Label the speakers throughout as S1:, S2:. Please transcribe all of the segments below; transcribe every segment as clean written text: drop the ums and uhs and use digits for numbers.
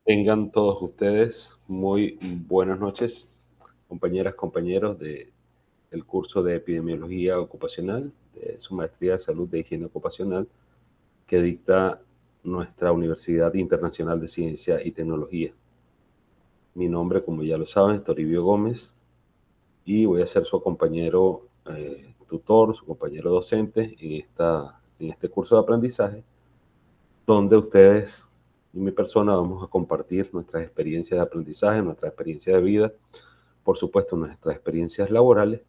S1: Tengan todos ustedes muy buenas noches, compañeras, compañeros del curso de Epidemiología Ocupacional, de su maestría de Salud de Higiene Ocupacional, que dicta nuestra Universidad Internacional de Ciencia y Tecnología. Mi nombre, como ya lo saben, es Toribio Gómez, y voy a ser su compañero tutor, su compañero docente en este curso de aprendizaje, donde ustedes y mi persona vamos a compartir nuestras experiencias de aprendizaje, nuestras experiencias de vida, por supuesto nuestras experiencias laborales,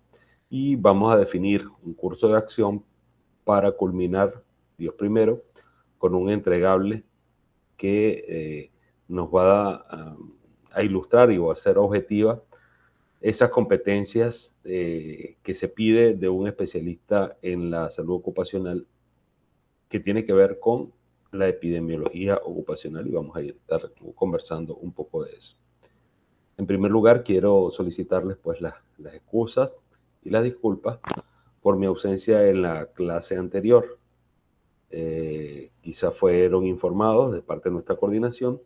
S1: y vamos a definir un curso de acción para culminar, Dios primero, con un entregable que nos va a ilustrar y va a ser objetiva esas competencias que se pide de un especialista en la salud ocupacional, que tiene que ver con la epidemiología ocupacional, y vamos a estar conversando un poco de eso. En primer lugar, quiero solicitarles pues las excusas y las disculpas por mi ausencia en la clase anterior. Quizá fueron informados de parte de nuestra coordinación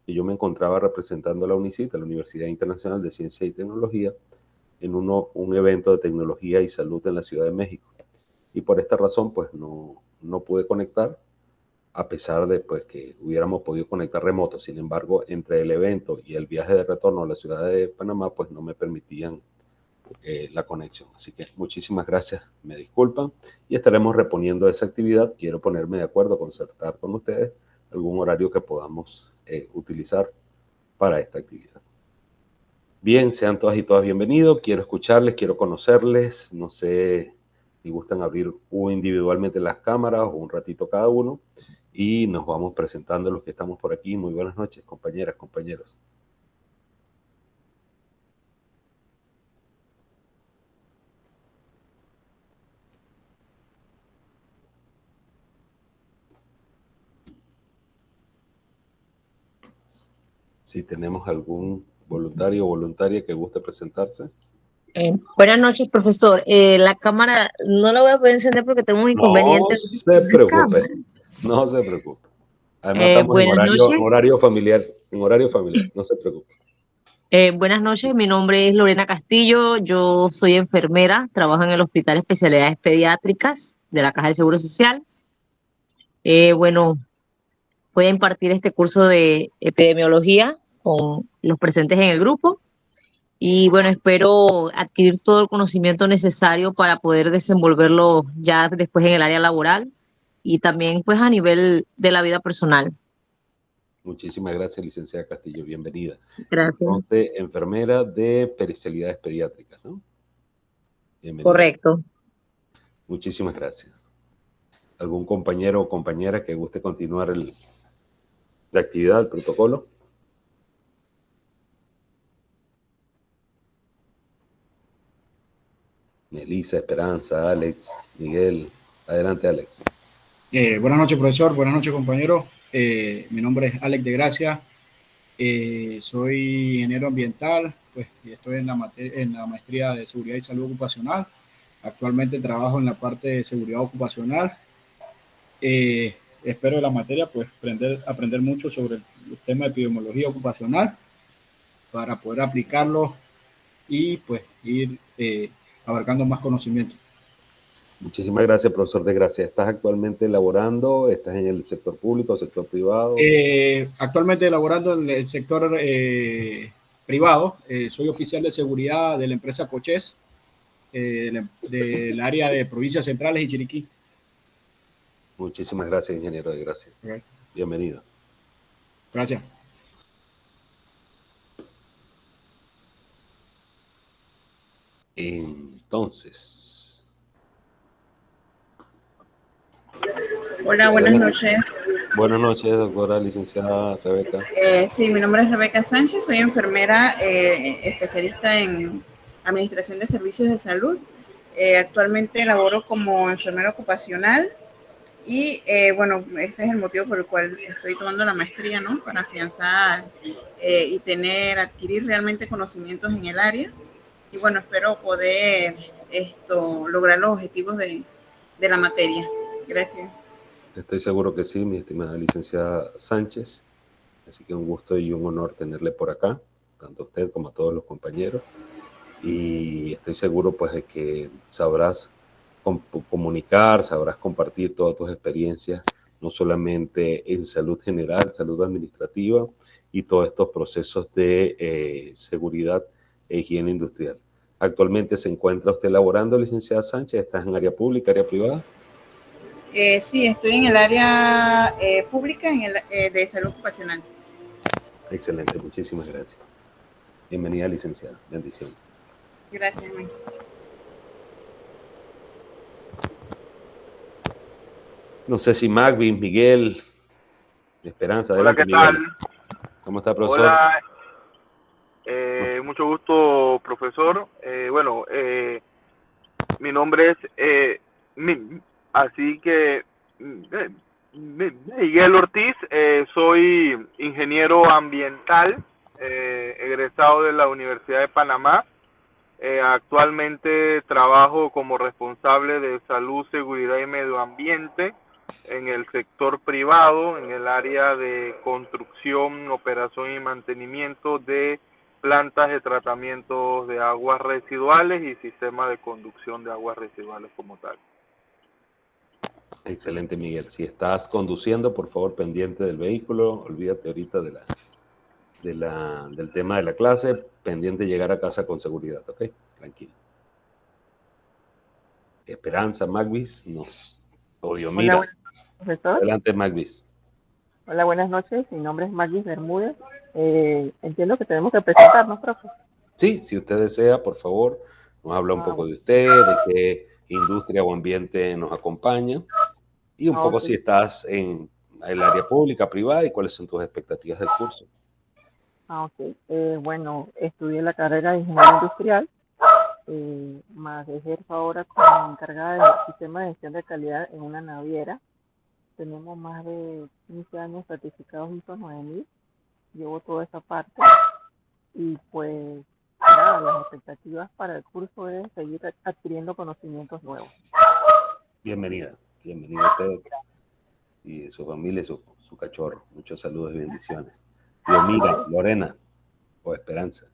S1: que yo me encontraba representando a la UNICIT, a la Universidad Internacional de Ciencia y Tecnología, en un evento de tecnología y salud en la Ciudad de México. Y por esta razón pues no pude conectar, a pesar de pues, que hubiéramos podido conectar remoto. Sin embargo, entre el evento y el viaje de retorno a la ciudad de Panamá, pues no me permitían la conexión. Así que muchísimas gracias, me disculpan, y estaremos reponiendo esa actividad. Quiero ponerme de acuerdo, concertar con ustedes algún horario que podamos utilizar para esta actividad. Bien, sean todas y todas bienvenidos. Quiero escucharles, quiero conocerles. No sé si gustan abrir individualmente las cámaras o un ratito cada uno, y nos vamos presentando los que estamos por aquí. Muy buenas noches, compañeras, compañeros. Si tenemos algún voluntario o voluntaria que guste presentarse.
S2: Buenas noches, profesor. La cámara no la voy a poder encender porque tengo un
S1: No
S2: inconveniente
S1: se
S2: con la
S1: preocupe,
S2: cámara.
S1: no se preocupe. Además estamos en
S2: Buenas noches.
S1: horario familiar, no se preocupe.
S2: Buenas noches, mi nombre es Lorena Castillo. Yo soy enfermera, trabajo en el Hospital de Especialidades Pediátricas de la Caja del Seguro Social. Bueno, voy a impartir este curso de epidemiología con los presentes en el grupo. Y bueno, espero adquirir todo el conocimiento necesario para poder desenvolverlo ya después en el área laboral y también pues a nivel de la vida personal.
S1: Muchísimas gracias, licenciada Castillo, bienvenida.
S2: Gracias.
S1: Entonces, enfermera de especialidades pediátricas, ¿no? Bienvenida.
S2: Correcto.
S1: Muchísimas gracias. ¿Algún compañero o compañera que guste continuar la actividad, el protocolo? Melissa, Esperanza, Alex, Miguel. Adelante, Alex.
S3: Buenas noches, profesor. Buenas noches, compañero. Mi nombre es Alex de Gracia. Soy ingeniero ambiental, pues, y estoy en la maestría de Seguridad y Salud Ocupacional. Actualmente trabajo en la parte de seguridad ocupacional. Espero de la materia pues aprender mucho sobre el tema de epidemiología ocupacional para poder aplicarlo y pues ir abarcando más conocimiento.
S1: Muchísimas gracias, profesor de Gracia. ¿Estás actualmente laborando? ¿Estás en el sector público o sector privado?
S3: Actualmente elaborando en el sector privado. Soy oficial de seguridad de la empresa Coches, del área de provincias centrales y Chiriquí.
S1: Muchísimas gracias, ingeniero de Gracia.
S3: Okay.
S1: Bienvenido.
S3: Gracias.
S1: Entonces.
S4: Hola, buenas noches.
S1: Buenas noches, doctora licenciada Rebeca.
S4: Sí, mi nombre es Rebeca Sánchez, soy enfermera especialista en Administración de Servicios de Salud. Actualmente laboro como enfermera ocupacional y bueno, este es el motivo por el cual estoy tomando la maestría, ¿no? Para afianzar y adquirir realmente conocimientos en el área. Y bueno, espero poder lograr los objetivos de la materia. Gracias.
S1: Estoy seguro que sí, mi estimada licenciada Sánchez. Así que un gusto y un honor tenerle por acá, tanto a usted como a todos los compañeros. Y estoy seguro pues de que sabrás comunicar, sabrás compartir todas tus experiencias, no solamente en salud general, salud administrativa y todos estos procesos de seguridad e higiene industrial. ¿Actualmente se encuentra usted laborando, licenciada Sánchez? ¿Estás en área pública, área privada?
S4: Sí, estoy en el área pública de salud ocupacional.
S1: Excelente, muchísimas gracias. Bienvenida, licenciada. Bendiciones.
S4: Gracias, Mike.
S1: No sé si Magvin, Miguel, Esperanza,
S5: Hola,
S1: adelante,
S5: ¿qué tal?
S1: Miguel. ¿Cómo está, profesor?
S5: Hola, mucho gusto, profesor. Mi nombre es, así que, Miguel Ortiz, soy ingeniero ambiental, egresado de la Universidad de Panamá. Actualmente trabajo como responsable de salud, seguridad y medio ambiente en el sector privado, en el área de construcción, operación y mantenimiento de plantas de tratamiento de aguas residuales y sistema de conducción de aguas residuales como tal.
S1: Excelente, Miguel. Si estás conduciendo, por favor, pendiente del vehículo. Olvídate ahorita del tema de la clase. Pendiente de llegar a casa con seguridad, ¿ok? Tranquilo. Esperanza, Magvis, mira.
S6: Hola, profesor.
S1: Adelante, Magvis.
S6: Hola, buenas noches. Mi nombre es Magis Bermúdez. Entiendo que tenemos que presentarnos, profe.
S1: Sí, si usted desea, por favor, nos habla un poco de usted, de qué industria o ambiente nos acompaña y un poco si estás en el área pública, privada y cuáles son tus expectativas del curso.
S6: Ok. Bueno, estudié la carrera de Ingeniería Industrial, más ejerzo ahora como encargada del sistema de gestión de calidad en una naviera. Tenemos más de 15 años certificados ISO 9000. Llevo toda esa parte y pues nada, las expectativas para el curso es seguir adquiriendo conocimientos nuevos.
S1: Bienvenida a usted y su familia y su cachorro. Muchos saludos y bendiciones. Diomira, Lorena o Esperanza.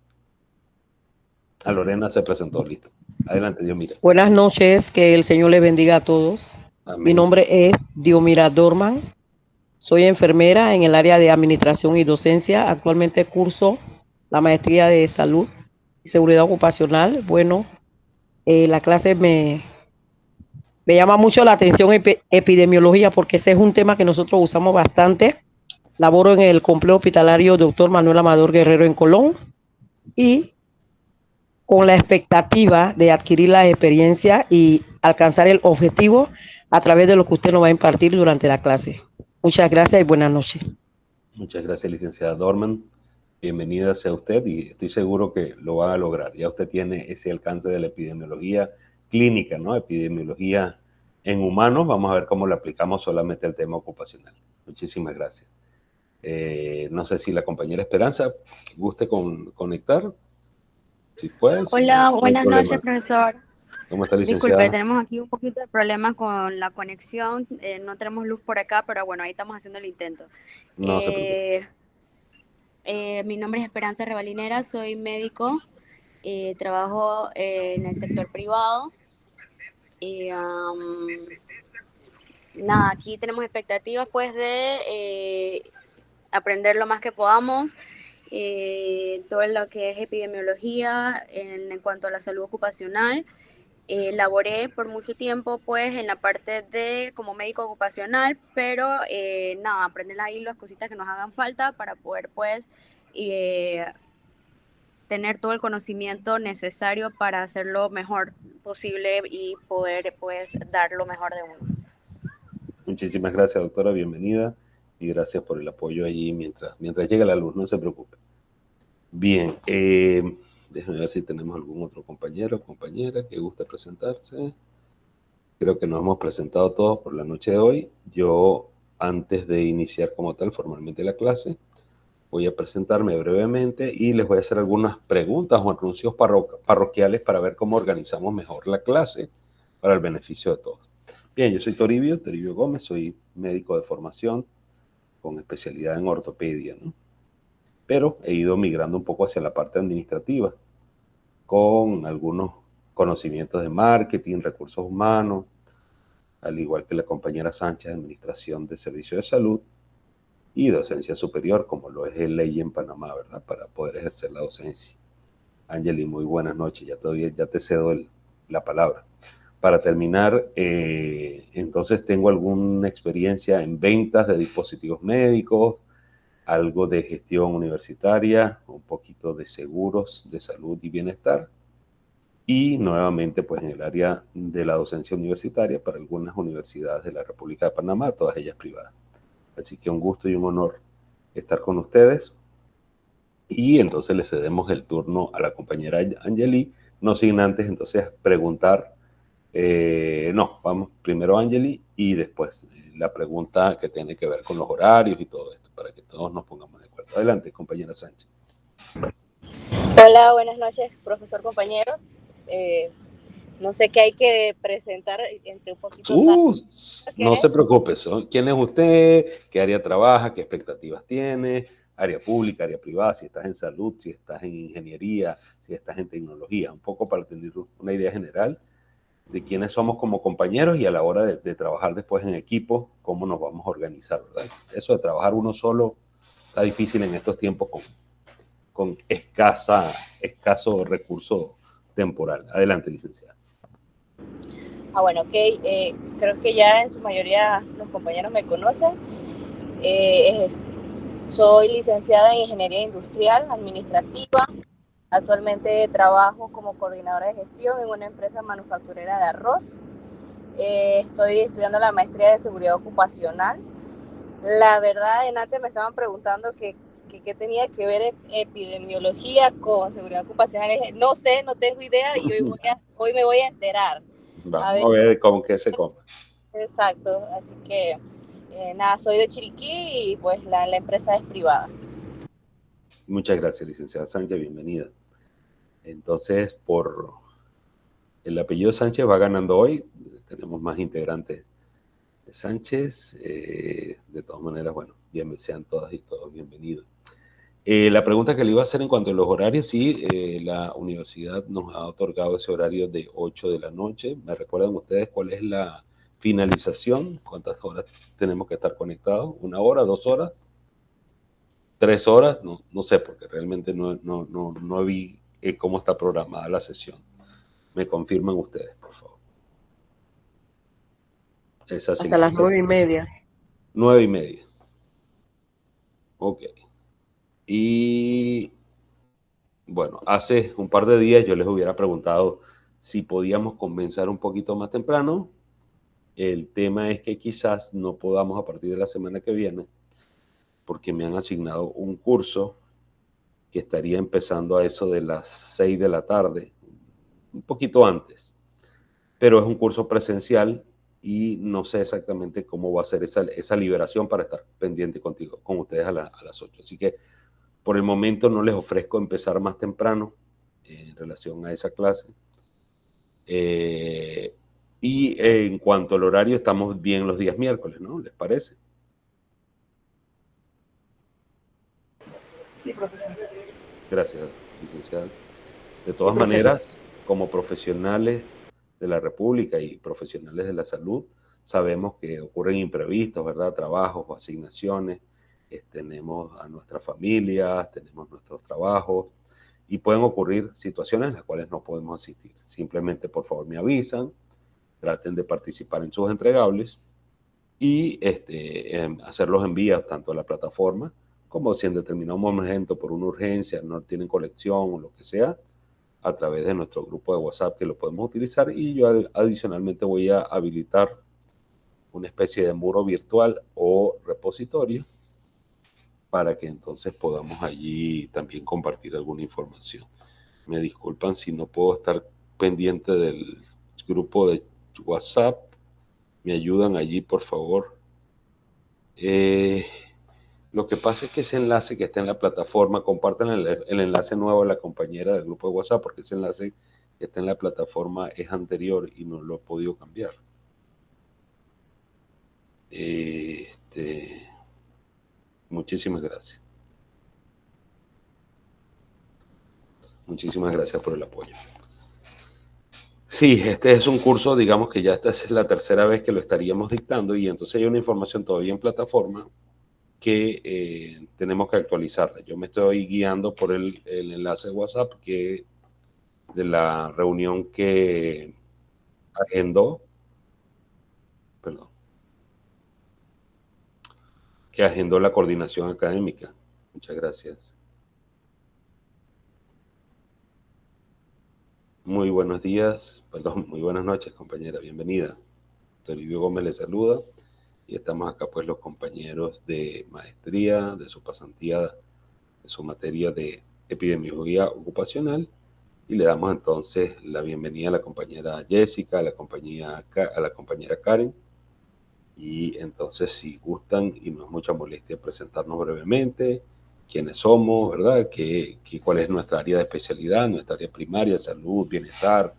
S1: A Lorena se presentó, listo. Adelante, Diomira.
S7: Buenas noches, que el Señor les bendiga a todos.
S1: Amén.
S7: Mi nombre es Diomira Dorman. Soy enfermera en el área de administración y docencia. Actualmente curso la maestría de salud y seguridad ocupacional. Bueno, la clase me llama mucho la atención epidemiología porque ese es un tema que nosotros usamos bastante. Laboro en el complejo hospitalario Dr. Manuel Amador Guerrero en Colón y con la expectativa de adquirir la experiencia y alcanzar el objetivo a través de lo que usted nos va a impartir durante la clase. Muchas gracias y buenas noches.
S1: Muchas gracias, licenciada Dorman. Bienvenida sea usted y estoy seguro que lo va a lograr. Ya usted tiene ese alcance de la epidemiología clínica, ¿no? Epidemiología en humanos. Vamos a ver cómo lo aplicamos solamente al tema ocupacional. Muchísimas gracias. No sé si la compañera Esperanza guste conectar. Si puedes.
S8: Hola,
S1: no
S8: buenas noches, profesor.
S1: ¿Cómo está, licenciada?
S8: Disculpe, tenemos aquí un poquito de problema con la conexión. No tenemos luz por acá, pero bueno, ahí estamos haciendo el intento.
S1: No se preocupe.
S8: Mi nombre es Esperanza Revalinera, soy médico, trabajo en el sector privado. Nada, aquí tenemos expectativas pues de aprender lo más que podamos. Todo lo que es epidemiología en cuanto a la salud ocupacional. Laboré por mucho tiempo pues en la parte de como médico ocupacional, pero nada, aprender ahí las cositas que nos hagan falta para poder pues tener todo el conocimiento necesario para hacer lo mejor posible y poder pues dar lo mejor de uno.
S1: Muchísimas gracias, doctora, bienvenida y gracias por el apoyo allí mientras llega la luz, no se preocupe. Bien, déjenme ver si tenemos algún otro compañero o compañera que guste presentarse. Creo que nos hemos presentado todos por la noche de hoy. Yo, antes de iniciar como tal formalmente la clase, voy a presentarme brevemente y les voy a hacer algunas preguntas o anuncios parroquiales para ver cómo organizamos mejor la clase para el beneficio de todos. Bien, yo soy Toribio Gómez, soy médico de formación con especialidad en ortopedia, ¿no? pero he ido migrando un poco hacia la parte administrativa, con algunos conocimientos de marketing, recursos humanos, al igual que la compañera Sánchez, Administración de Servicios de Salud, y docencia superior, como lo es el ley en Panamá, ¿verdad? Para poder ejercer la docencia. Angeli, muy buenas noches, ya te cedo la palabra. Para terminar, entonces tengo alguna experiencia en ventas de dispositivos médicos, algo de gestión universitaria, un poquito de seguros de salud y bienestar, y nuevamente pues en el área de la docencia universitaria para algunas universidades de la República de Panamá, todas ellas privadas. Así que un gusto y un honor estar con ustedes. Y entonces le cedemos el turno a la compañera Angeli, no sin antes entonces preguntar, vamos primero a Angeli y después la pregunta que tiene que ver con los horarios y todo esto, para que todos nos pongamos de acuerdo. Adelante, compañera Sánchez.
S9: Hola, buenas noches, profesor, compañeros. No sé qué hay que presentar entre un poquito.
S1: No se preocupe, ¿quién es usted? ¿Qué área trabaja? ¿Qué expectativas tiene? Área pública, área privada, si estás en salud, si estás en ingeniería, si estás en tecnología, un poco para tener una idea general de quiénes somos como compañeros y a la hora de trabajar después en equipo, cómo nos vamos a organizar, ¿verdad? Eso de trabajar uno solo está difícil en estos tiempos con escaso recurso temporal. Adelante, licenciada.
S9: Bueno, ok. Creo que ya en su mayoría los compañeros me conocen. Soy licenciada en Ingeniería Industrial Administrativa. Actualmente trabajo como coordinadora de gestión en una empresa manufacturera de arroz. Estoy estudiando la maestría de seguridad ocupacional. La verdad, antes me estaban preguntando qué tenía que ver epidemiología con seguridad ocupacional. No sé, no tengo idea y hoy me voy a enterar.
S1: Vamos a ver con qué se come.
S9: Exacto, así que nada, soy de Chiriquí y pues la empresa es privada.
S1: Muchas gracias, licenciada Sánchez, bienvenida. Entonces, por el apellido Sánchez va ganando hoy, tenemos más integrantes de Sánchez, de todas maneras, bueno, sean todas y todos bienvenidos. La pregunta que le iba a hacer en cuanto a los horarios, sí, la universidad nos ha otorgado ese horario de 8 de la noche. ¿Me recuerdan ustedes cuál es la finalización? ¿Cuántas horas tenemos que estar conectados? ¿1 hora, 2 horas? 3 horas, no sé, porque realmente no vi cómo está programada la sesión. ¿Me confirman ustedes, por favor?
S7: Hasta las 9:30.
S1: 9:30. Ok. Y bueno, hace un par de días yo les hubiera preguntado si podíamos comenzar un poquito más temprano. El tema es que quizás no podamos a partir de la semana que viene, porque me han asignado un curso que estaría empezando a eso de las 6 de la tarde, un poquito antes, pero es un curso presencial y no sé exactamente cómo va a ser esa liberación para estar pendiente con ustedes a las 8. Así que por el momento no les ofrezco empezar más temprano en relación a esa clase. Y en cuanto al horario, estamos bien los días miércoles, ¿no? ¿Les parece?
S4: Sí, profesor.
S1: Gracias, licenciada. De todas maneras, como profesionales de la República y profesionales de la salud, sabemos que ocurren imprevistos, ¿verdad? Trabajos o asignaciones, tenemos a nuestras familias, tenemos nuestros trabajos y pueden ocurrir situaciones en las cuales no podemos asistir. Simplemente, por favor, me avisan, traten de participar en sus entregables y hacer los envíos tanto a la plataforma como si en determinado momento por una urgencia no tienen conexión o lo que sea, a través de nuestro grupo de WhatsApp que lo podemos utilizar, y yo adicionalmente voy a habilitar una especie de muro virtual o repositorio para que entonces podamos allí también compartir alguna información. Me disculpan si no puedo estar pendiente del grupo de WhatsApp. Me ayudan allí, por favor. Lo que pasa es que ese enlace que está en la plataforma, compartan el enlace nuevo a la compañera del grupo de WhatsApp, porque ese enlace que está en la plataforma es anterior y no lo he podido cambiar. Muchísimas gracias. Muchísimas gracias por el apoyo. Sí, este es un curso, digamos que ya esta es la tercera vez que lo estaríamos dictando y entonces hay una información todavía en plataforma que tenemos que actualizarla. Yo me estoy guiando por el enlace de WhatsApp de la reunión que agendó, perdón, que agendó la coordinación académica. Muchas gracias. Muy buenos días, perdón, muy buenas noches, compañera, bienvenida. Toribio Gómez le saluda y estamos acá pues los compañeros de maestría, de su pasantía, de su materia de epidemiología ocupacional y le damos entonces la bienvenida a la compañera Jessica, a la compañera Karen y entonces si gustan y no es mucha molestia presentarnos brevemente quiénes somos, ¿verdad? ¿Cuál es nuestra área de especialidad, nuestra área primaria, salud, bienestar,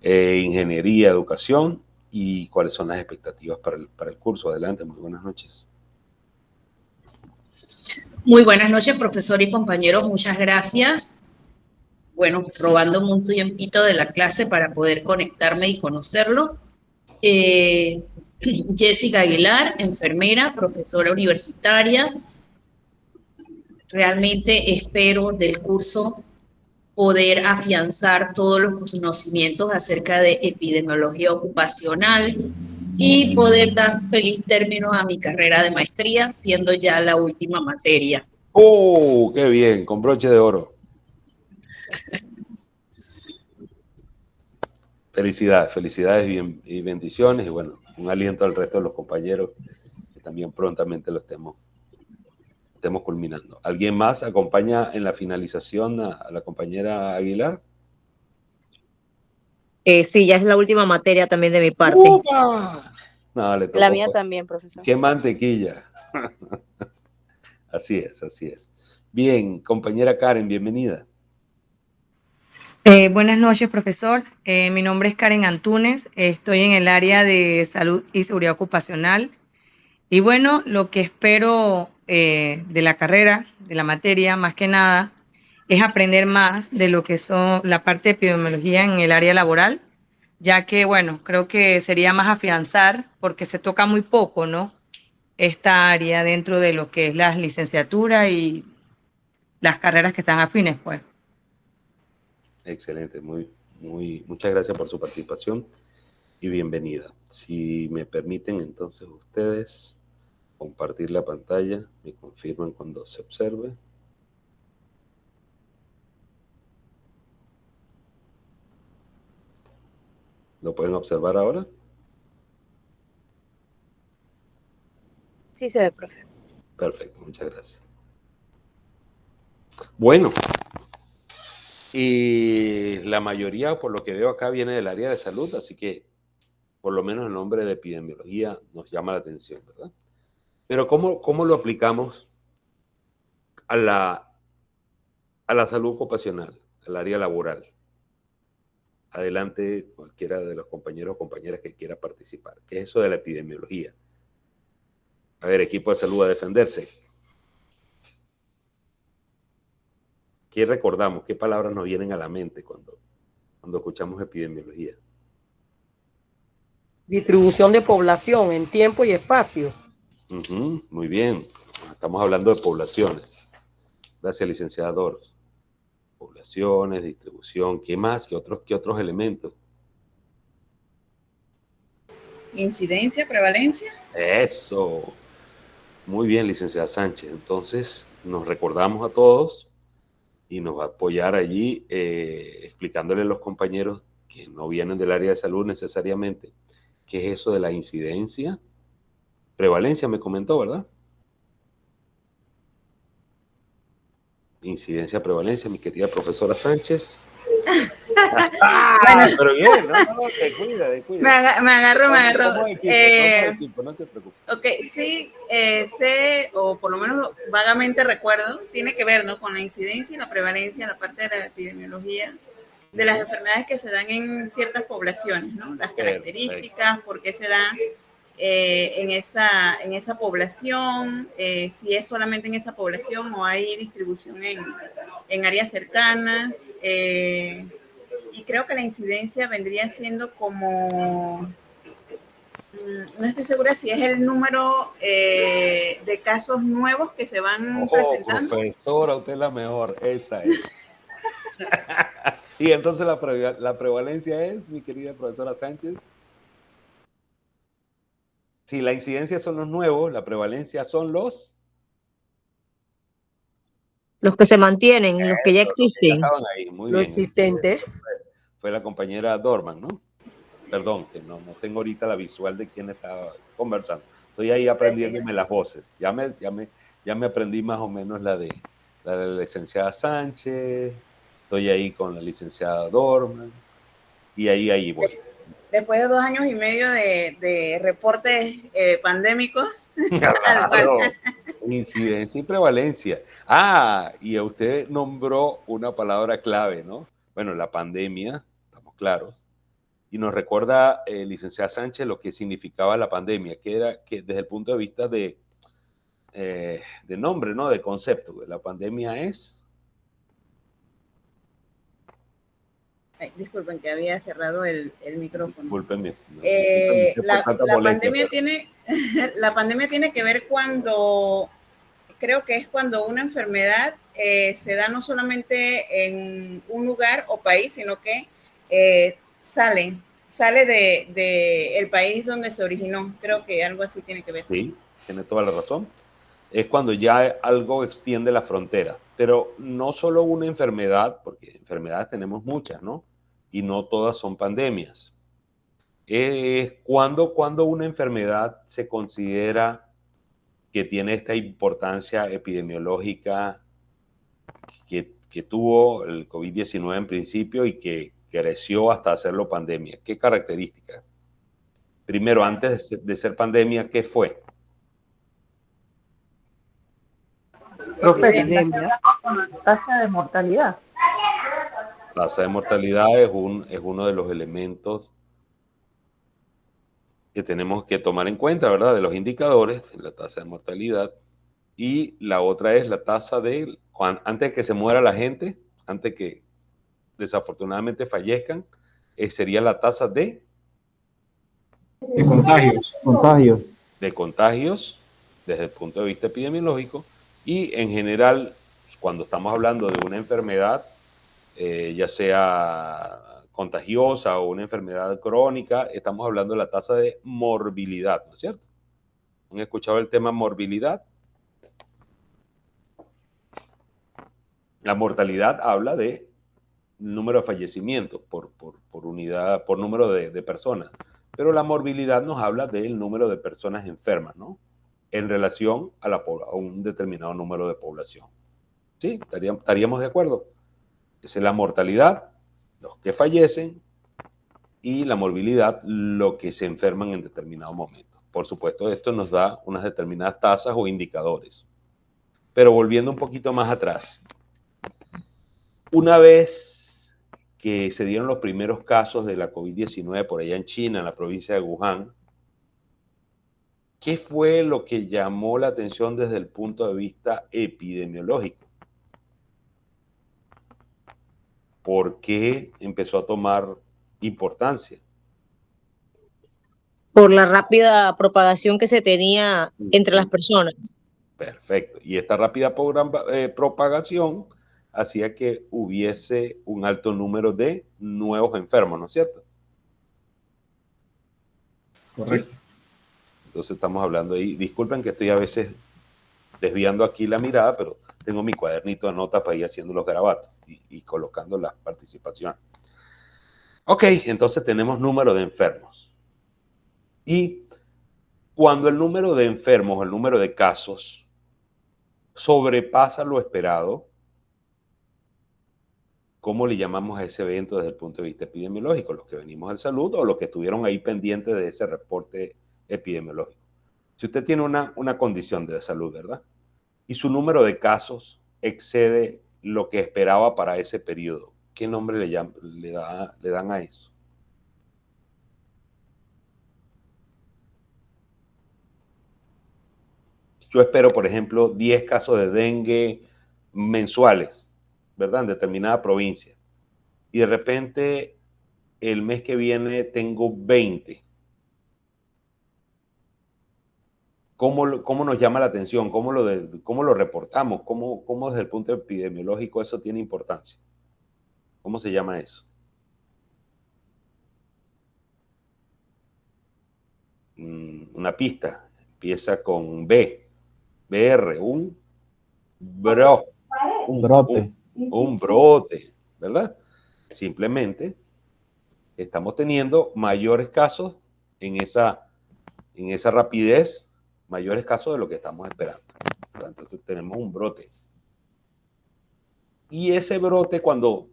S1: ingeniería, educación y cuáles son las expectativas para el curso. Adelante, muy buenas noches.
S10: Muy buenas noches, profesor y compañeros, muchas gracias. Bueno, robándome un tiempito de la clase para poder conectarme y conocerlo. Jessica Aguilar, enfermera, profesora universitaria. Realmente espero del curso poder afianzar todos los conocimientos acerca de epidemiología ocupacional y poder dar feliz término a mi carrera de maestría, siendo ya la última materia.
S1: ¡Oh, qué bien! Con broche de oro. Felicidades y bendiciones y bueno, un aliento al resto de los compañeros que también prontamente lo estemos culminando. ¿Alguien más acompaña en la finalización a la compañera Aguilar?
S2: Sí, ya es la última materia también de mi parte.
S1: No, le tocó,
S9: La mía también, profesor.
S1: ¡Qué mantequilla! Así es, así es. Bien, compañera Karen, bienvenida.
S11: Buenas noches, profesor. Mi nombre es Karen Antúnez. Estoy en el área de salud y seguridad ocupacional. Y bueno, lo que espero de la carrera, de la materia, más que nada, es aprender más de lo que son la parte de epidemiología en el área laboral, ya que, bueno, creo que sería más afianzar, porque se toca muy poco, ¿no? Esta área dentro de lo que es las licenciaturas y las carreras que están afines, pues.
S1: Excelente, muchas gracias por su participación y bienvenida. Si me permiten entonces ustedes compartir la pantalla, me confirman cuando se observe. ¿Lo pueden observar ahora?
S9: Sí se ve, profe.
S1: Perfecto, muchas gracias. Bueno, y la mayoría, por lo que veo acá, viene del área de salud, así que por lo menos el nombre de epidemiología nos llama la atención, ¿verdad? Pero ¿cómo lo aplicamos a la salud ocupacional, al área laboral? Adelante, cualquiera de los compañeros o compañeras que quiera participar. ¿Qué es eso de la epidemiología? A ver, equipo de salud a defenderse. ¿Qué recordamos? ¿Qué palabras nos vienen a la mente cuando escuchamos epidemiología?
S7: Distribución de población en tiempo y espacio.
S1: Muy bien. Estamos hablando de poblaciones. Gracias, licenciada Doros. Poblaciones, distribución. ¿Qué más? ¿Qué otros elementos?
S4: Incidencia, prevalencia.
S1: Eso. Muy bien, licenciada Sánchez. Entonces, nos recordamos a todos y nos va a apoyar allí explicándole a los compañeros que no vienen del área de salud necesariamente qué es eso de la incidencia. Prevalencia me comentó, ¿verdad? Incidencia, prevalencia, mi querida profesora Sánchez.
S4: Bueno,
S1: pero bien, no, te cuida.
S4: Me agarro.
S1: Equipo, no se preocupe.
S4: Ok, sí, sé, o por lo menos vagamente recuerdo, tiene que ver, ¿no?, con la incidencia y la prevalencia, la parte de la epidemiología, de las enfermedades que se dan en ciertas poblaciones, ¿no? Las características, por qué se dan, en esa población, si es solamente en esa población o hay distribución en áreas cercanas. Y creo que la incidencia vendría siendo como, no estoy segura si es el número de casos nuevos que se van presentando.
S1: Profesora, usted es la mejor, esa es. Y entonces la prevalencia es, mi querida profesora Sánchez. Si la incidencia son los nuevos, la prevalencia son los
S2: que se mantienen, los que ya
S1: ya
S2: existen.
S1: estaban ahí, muy
S7: Lo
S1: bien.
S7: existente.
S1: Fue la compañera Dorman, ¿no? Perdón, que no tengo ahorita la visual de quién estaba conversando. Estoy ahí aprendiéndome las voces. Ya me aprendí más o menos la de la licenciada Sánchez. Estoy ahí con la licenciada Dorman. Y ahí voy.
S4: Después de 2 años y medio de reportes pandémicos.
S1: Claro, incidencia y prevalencia. Y usted nombró una palabra clave, ¿no? Bueno, la pandemia, estamos claros. Y nos recuerda, licenciada Sánchez, lo que significaba la pandemia, que era que desde el punto de vista de nombre, ¿no? De concepto. La pandemia es...
S4: Ay, disculpen que había cerrado el micrófono.
S1: Discúlpenme.
S4: La pandemia tiene, la pandemia tiene que ver cuando, creo que es cuando una enfermedad se da no solamente en un lugar o país, sino que sale de el país donde se originó. Creo que algo así tiene que ver.
S1: Sí, tiene toda la razón. Es cuando ya algo extiende la frontera. Pero no solo una enfermedad, porque enfermedades tenemos muchas, ¿no? Y no todas son pandemias. Es cuando una enfermedad se considera que tiene esta importancia epidemiológica que tuvo el COVID-19 en principio y que creció hasta hacerlo pandemia. ¿Qué características? Primero, antes de ser pandemia, ¿qué fue?
S6: Epidemia. Tasa de mortalidad.
S1: Tasa de mortalidad es uno de los elementos que tenemos que tomar en cuenta, ¿verdad? De los indicadores, la tasa de mortalidad. Y la otra es la tasa de, antes de que se muera la gente, antes que desafortunadamente fallezcan, sería la tasa de
S3: contagios.
S1: De contagios desde el punto de vista epidemiológico y en general, cuando estamos hablando de una enfermedad, ya sea contagiosa o una enfermedad crónica, estamos hablando de la tasa de morbilidad, ¿no es cierto? ¿Han escuchado el tema morbilidad? La mortalidad habla de número de fallecimientos por unidad, por número de personas, pero la morbilidad nos habla del número de personas enfermas, ¿no? En relación a un determinado número de población. ¿Sí? ¿Estaríamos de acuerdo? Esa es la mortalidad, los que fallecen, y la morbilidad, los que se enferman en determinado momento. Por supuesto, esto nos da unas determinadas tasas o indicadores. Pero volviendo un poquito más atrás, una vez que se dieron los primeros casos de la COVID-19 por allá en China, en la provincia de Wuhan, ¿qué fue lo que llamó la atención desde el punto de vista epidemiológico? ¿Por qué empezó a tomar importancia?
S2: Por la rápida propagación que se tenía entre las personas.
S1: Perfecto. Y esta rápida propagación hacía que hubiese un alto número de nuevos enfermos, ¿no es cierto?
S3: Correcto.
S1: ¿Sí? Entonces estamos hablando ahí, disculpen que estoy a veces desviando aquí la mirada, pero tengo mi cuadernito de notas para ir haciendo los garabatos y colocando las participaciones. Ok, entonces tenemos número de enfermos. Y cuando el número de enfermos, el número de casos, sobrepasa lo esperado, ¿cómo le llamamos a ese evento desde el punto de vista epidemiológico? Los que venimos de salud o los que estuvieron ahí pendientes de ese reporte epidemiológico. Si usted tiene una condición de salud, ¿verdad? Y su número de casos excede lo que esperaba para ese periodo, ¿qué nombre le dan a eso? yo espero, por ejemplo, 10 casos de dengue mensuales, ¿verdad? En determinada provincia. Y de repente, el mes que viene tengo 20. ¿Cómo nos llama la atención? ¿Cómo lo reportamos? ¿Cómo desde el punto epidemiológico eso tiene importancia? ¿Cómo se llama eso? Una pista. Empieza con B. BR. Un brote. Un brote, ¿verdad? Simplemente estamos teniendo mayores casos en esa rapidez, mayores casos de lo que estamos esperando, ¿verdad? Entonces tenemos un brote. Y ese brote cuando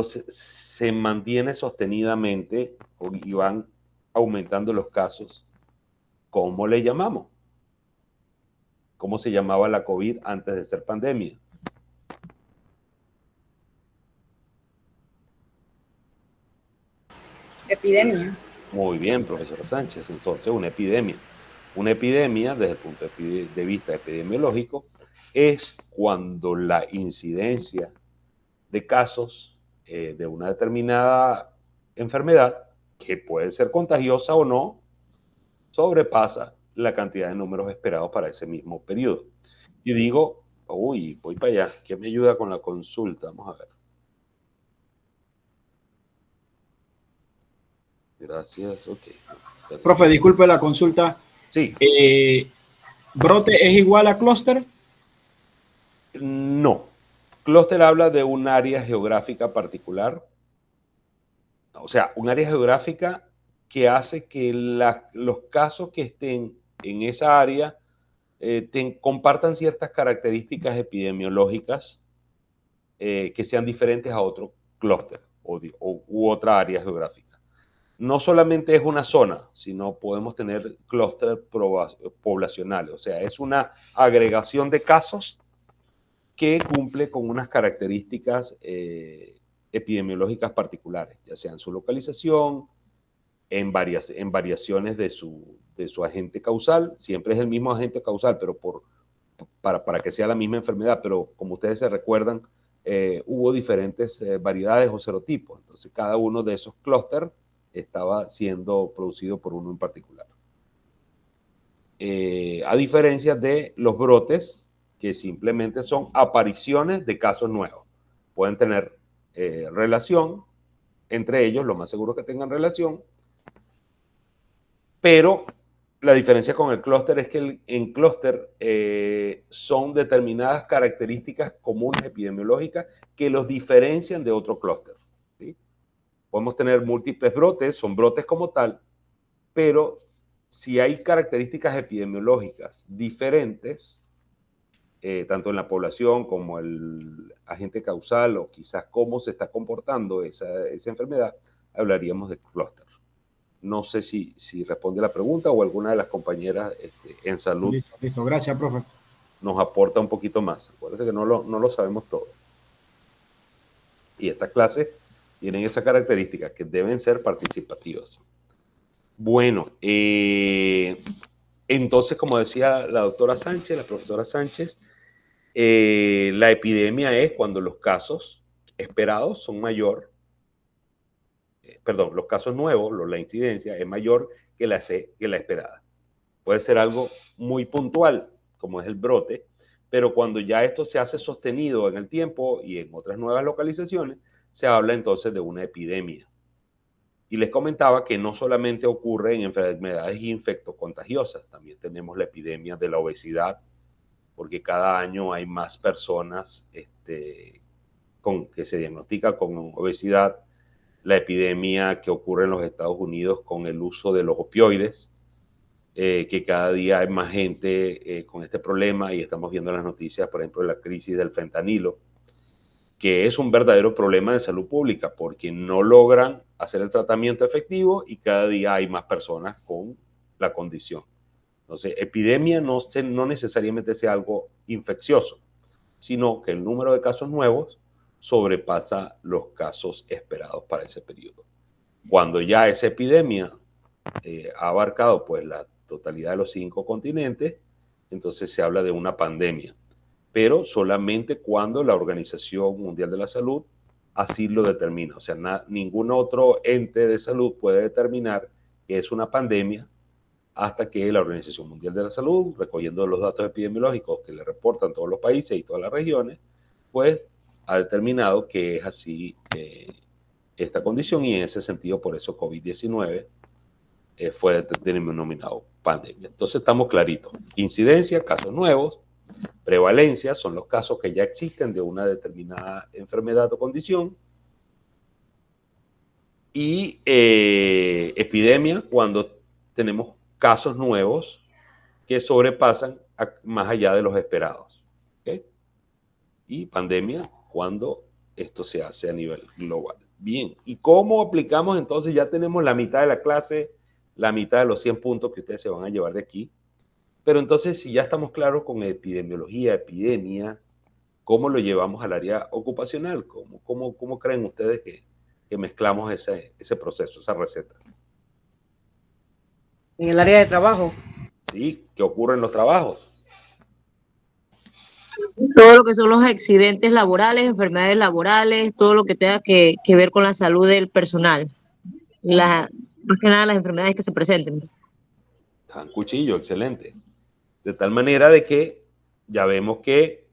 S1: se mantiene sostenidamente y van aumentando los casos, ¿cómo le llamamos? ¿Cómo se llamaba la COVID antes de ser pandemia?
S4: Epidemia.
S1: Muy bien, profesora Sánchez. Entonces, una epidemia. Una epidemia, desde el punto de vista epidemiológico, es cuando la incidencia de casos de una determinada enfermedad, que puede ser contagiosa o no, sobrepasa la cantidad de números esperados para ese mismo periodo. Y digo, uy, voy para allá, ¿qué me ayuda con la consulta? Vamos a ver. Gracias, ok.
S3: Profe, disculpe la consulta.
S1: Sí.
S3: ¿Brote es igual a clúster?
S1: No. Clúster habla de un área geográfica particular. O sea, un área geográfica que hace que los casos que estén en esa área compartan ciertas características epidemiológicas que sean diferentes a otro clúster u otra área geográfica. No solamente es una zona, sino podemos tener clústeres poblacionales. O sea, es una agregación de casos que cumple con unas características epidemiológicas particulares, ya sea en su localización, en variaciones de su agente causal. Siempre es el mismo agente causal, pero para que sea la misma enfermedad, pero como ustedes se recuerdan, hubo diferentes variedades o serotipos. Entonces, cada uno de esos clústeres estaba siendo producido por uno en particular. A diferencia de los brotes, que simplemente son apariciones de casos nuevos. Pueden tener relación entre ellos, lo más seguro es que tengan relación, pero la diferencia con el clúster es que en clúster son determinadas características comunes epidemiológicas que los diferencian de otro clúster, ¿sí? Podemos tener múltiples brotes, son brotes como tal, pero si hay características epidemiológicas diferentes, tanto en la población como el agente causal o quizás cómo se está comportando esa enfermedad, hablaríamos de clúster. No sé si responde la pregunta o alguna de las compañeras en salud.
S3: Listo. Gracias, profe.
S1: Nos aporta un poquito más. Acuérdense que no lo sabemos todo. Y estas clases tienen esa característica, que deben ser participativas. Bueno, entonces, como decía la doctora Sánchez, la profesora Sánchez, la epidemia es cuando los casos esperados son mayor, los casos nuevos, la incidencia es mayor que la esperada. Puede ser algo muy puntual, como es el brote, pero cuando ya esto se hace sostenido en el tiempo y en otras nuevas localizaciones, se habla entonces de una epidemia. Y les comentaba que no solamente ocurre en enfermedades infectocontagiosas, también tenemos la epidemia de la obesidad, porque cada año hay más personas que se diagnostican con obesidad, la epidemia que ocurre en los Estados Unidos con el uso de los opioides, que cada día hay más gente con este problema, y estamos viendo en las noticias, por ejemplo, la crisis del fentanilo, que es un verdadero problema de salud pública porque no logran hacer el tratamiento efectivo y cada día hay más personas con la condición. Entonces, epidemia no necesariamente sea algo infeccioso, sino que el número de casos nuevos sobrepasa los casos esperados para ese periodo. Cuando ya esa epidemia ha abarcado pues la totalidad de los 5 continentes, entonces se habla de una pandemia, pero solamente cuando la Organización Mundial de la Salud así lo determina. O sea, ningún otro ente de salud puede determinar que es una pandemia hasta que la Organización Mundial de la Salud, recogiendo los datos epidemiológicos que le reportan todos los países y todas las regiones, pues ha determinado que es así esta condición, y en ese sentido, por eso COVID-19 fue denominado pandemia. Entonces estamos claritos. Incidencia, casos nuevos. Prevalencia son los casos que ya existen de una determinada enfermedad o condición. Y epidemia, cuando tenemos casos nuevos que sobrepasan más allá de los esperados. ¿Okay? Y pandemia, cuando esto se hace a nivel global. Bien, ¿y cómo aplicamos entonces? Ya tenemos la mitad de la clase, la mitad de los 100 puntos que ustedes se van a llevar de aquí. Pero entonces, si ya estamos claros con epidemiología, epidemia, ¿cómo lo llevamos al área ocupacional? ¿Cómo creen ustedes que mezclamos ese proceso, esa receta?
S7: En el área de trabajo.
S1: Sí, ¿qué ocurre en los trabajos?
S2: Todo lo que son los accidentes laborales, enfermedades laborales, todo lo que tenga que ver con la salud del personal. Más que nada las enfermedades que se presenten.
S1: Tan cuchillo, excelente. De tal manera de que ya vemos que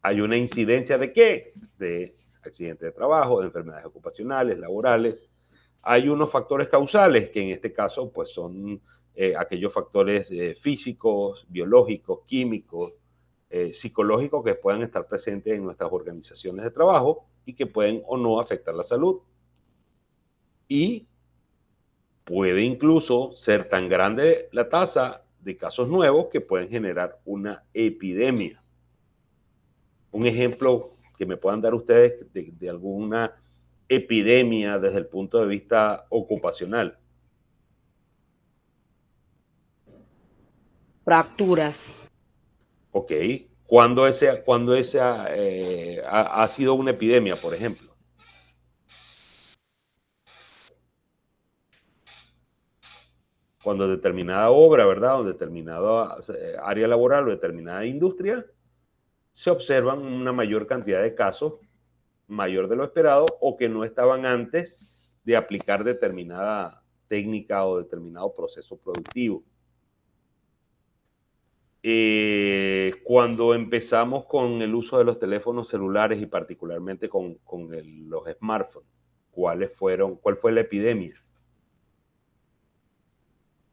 S1: hay una incidencia de ¿qué? De accidentes de trabajo, de enfermedades ocupacionales, laborales. Hay unos factores causales que en este caso pues son aquellos factores físicos, biológicos, químicos, psicológicos que puedan estar presentes en nuestras organizaciones de trabajo y que pueden o no afectar la salud. Y puede incluso ser tan grande la tasa de casos nuevos que pueden generar una epidemia. Un ejemplo que me puedan dar ustedes de alguna epidemia desde el punto de vista ocupacional.
S7: Fracturas.
S1: Ok. ¿Cuándo ha sido una epidemia, por ejemplo? Cuando determinada obra, ¿verdad? O determinada área laboral o determinada industria, se observan una mayor cantidad de casos, mayor de lo esperado, o que no estaban antes de aplicar determinada técnica o determinado proceso productivo. Cuando empezamos con el uso de los teléfonos celulares y particularmente con los smartphones, ¿cuál fue la epidemia?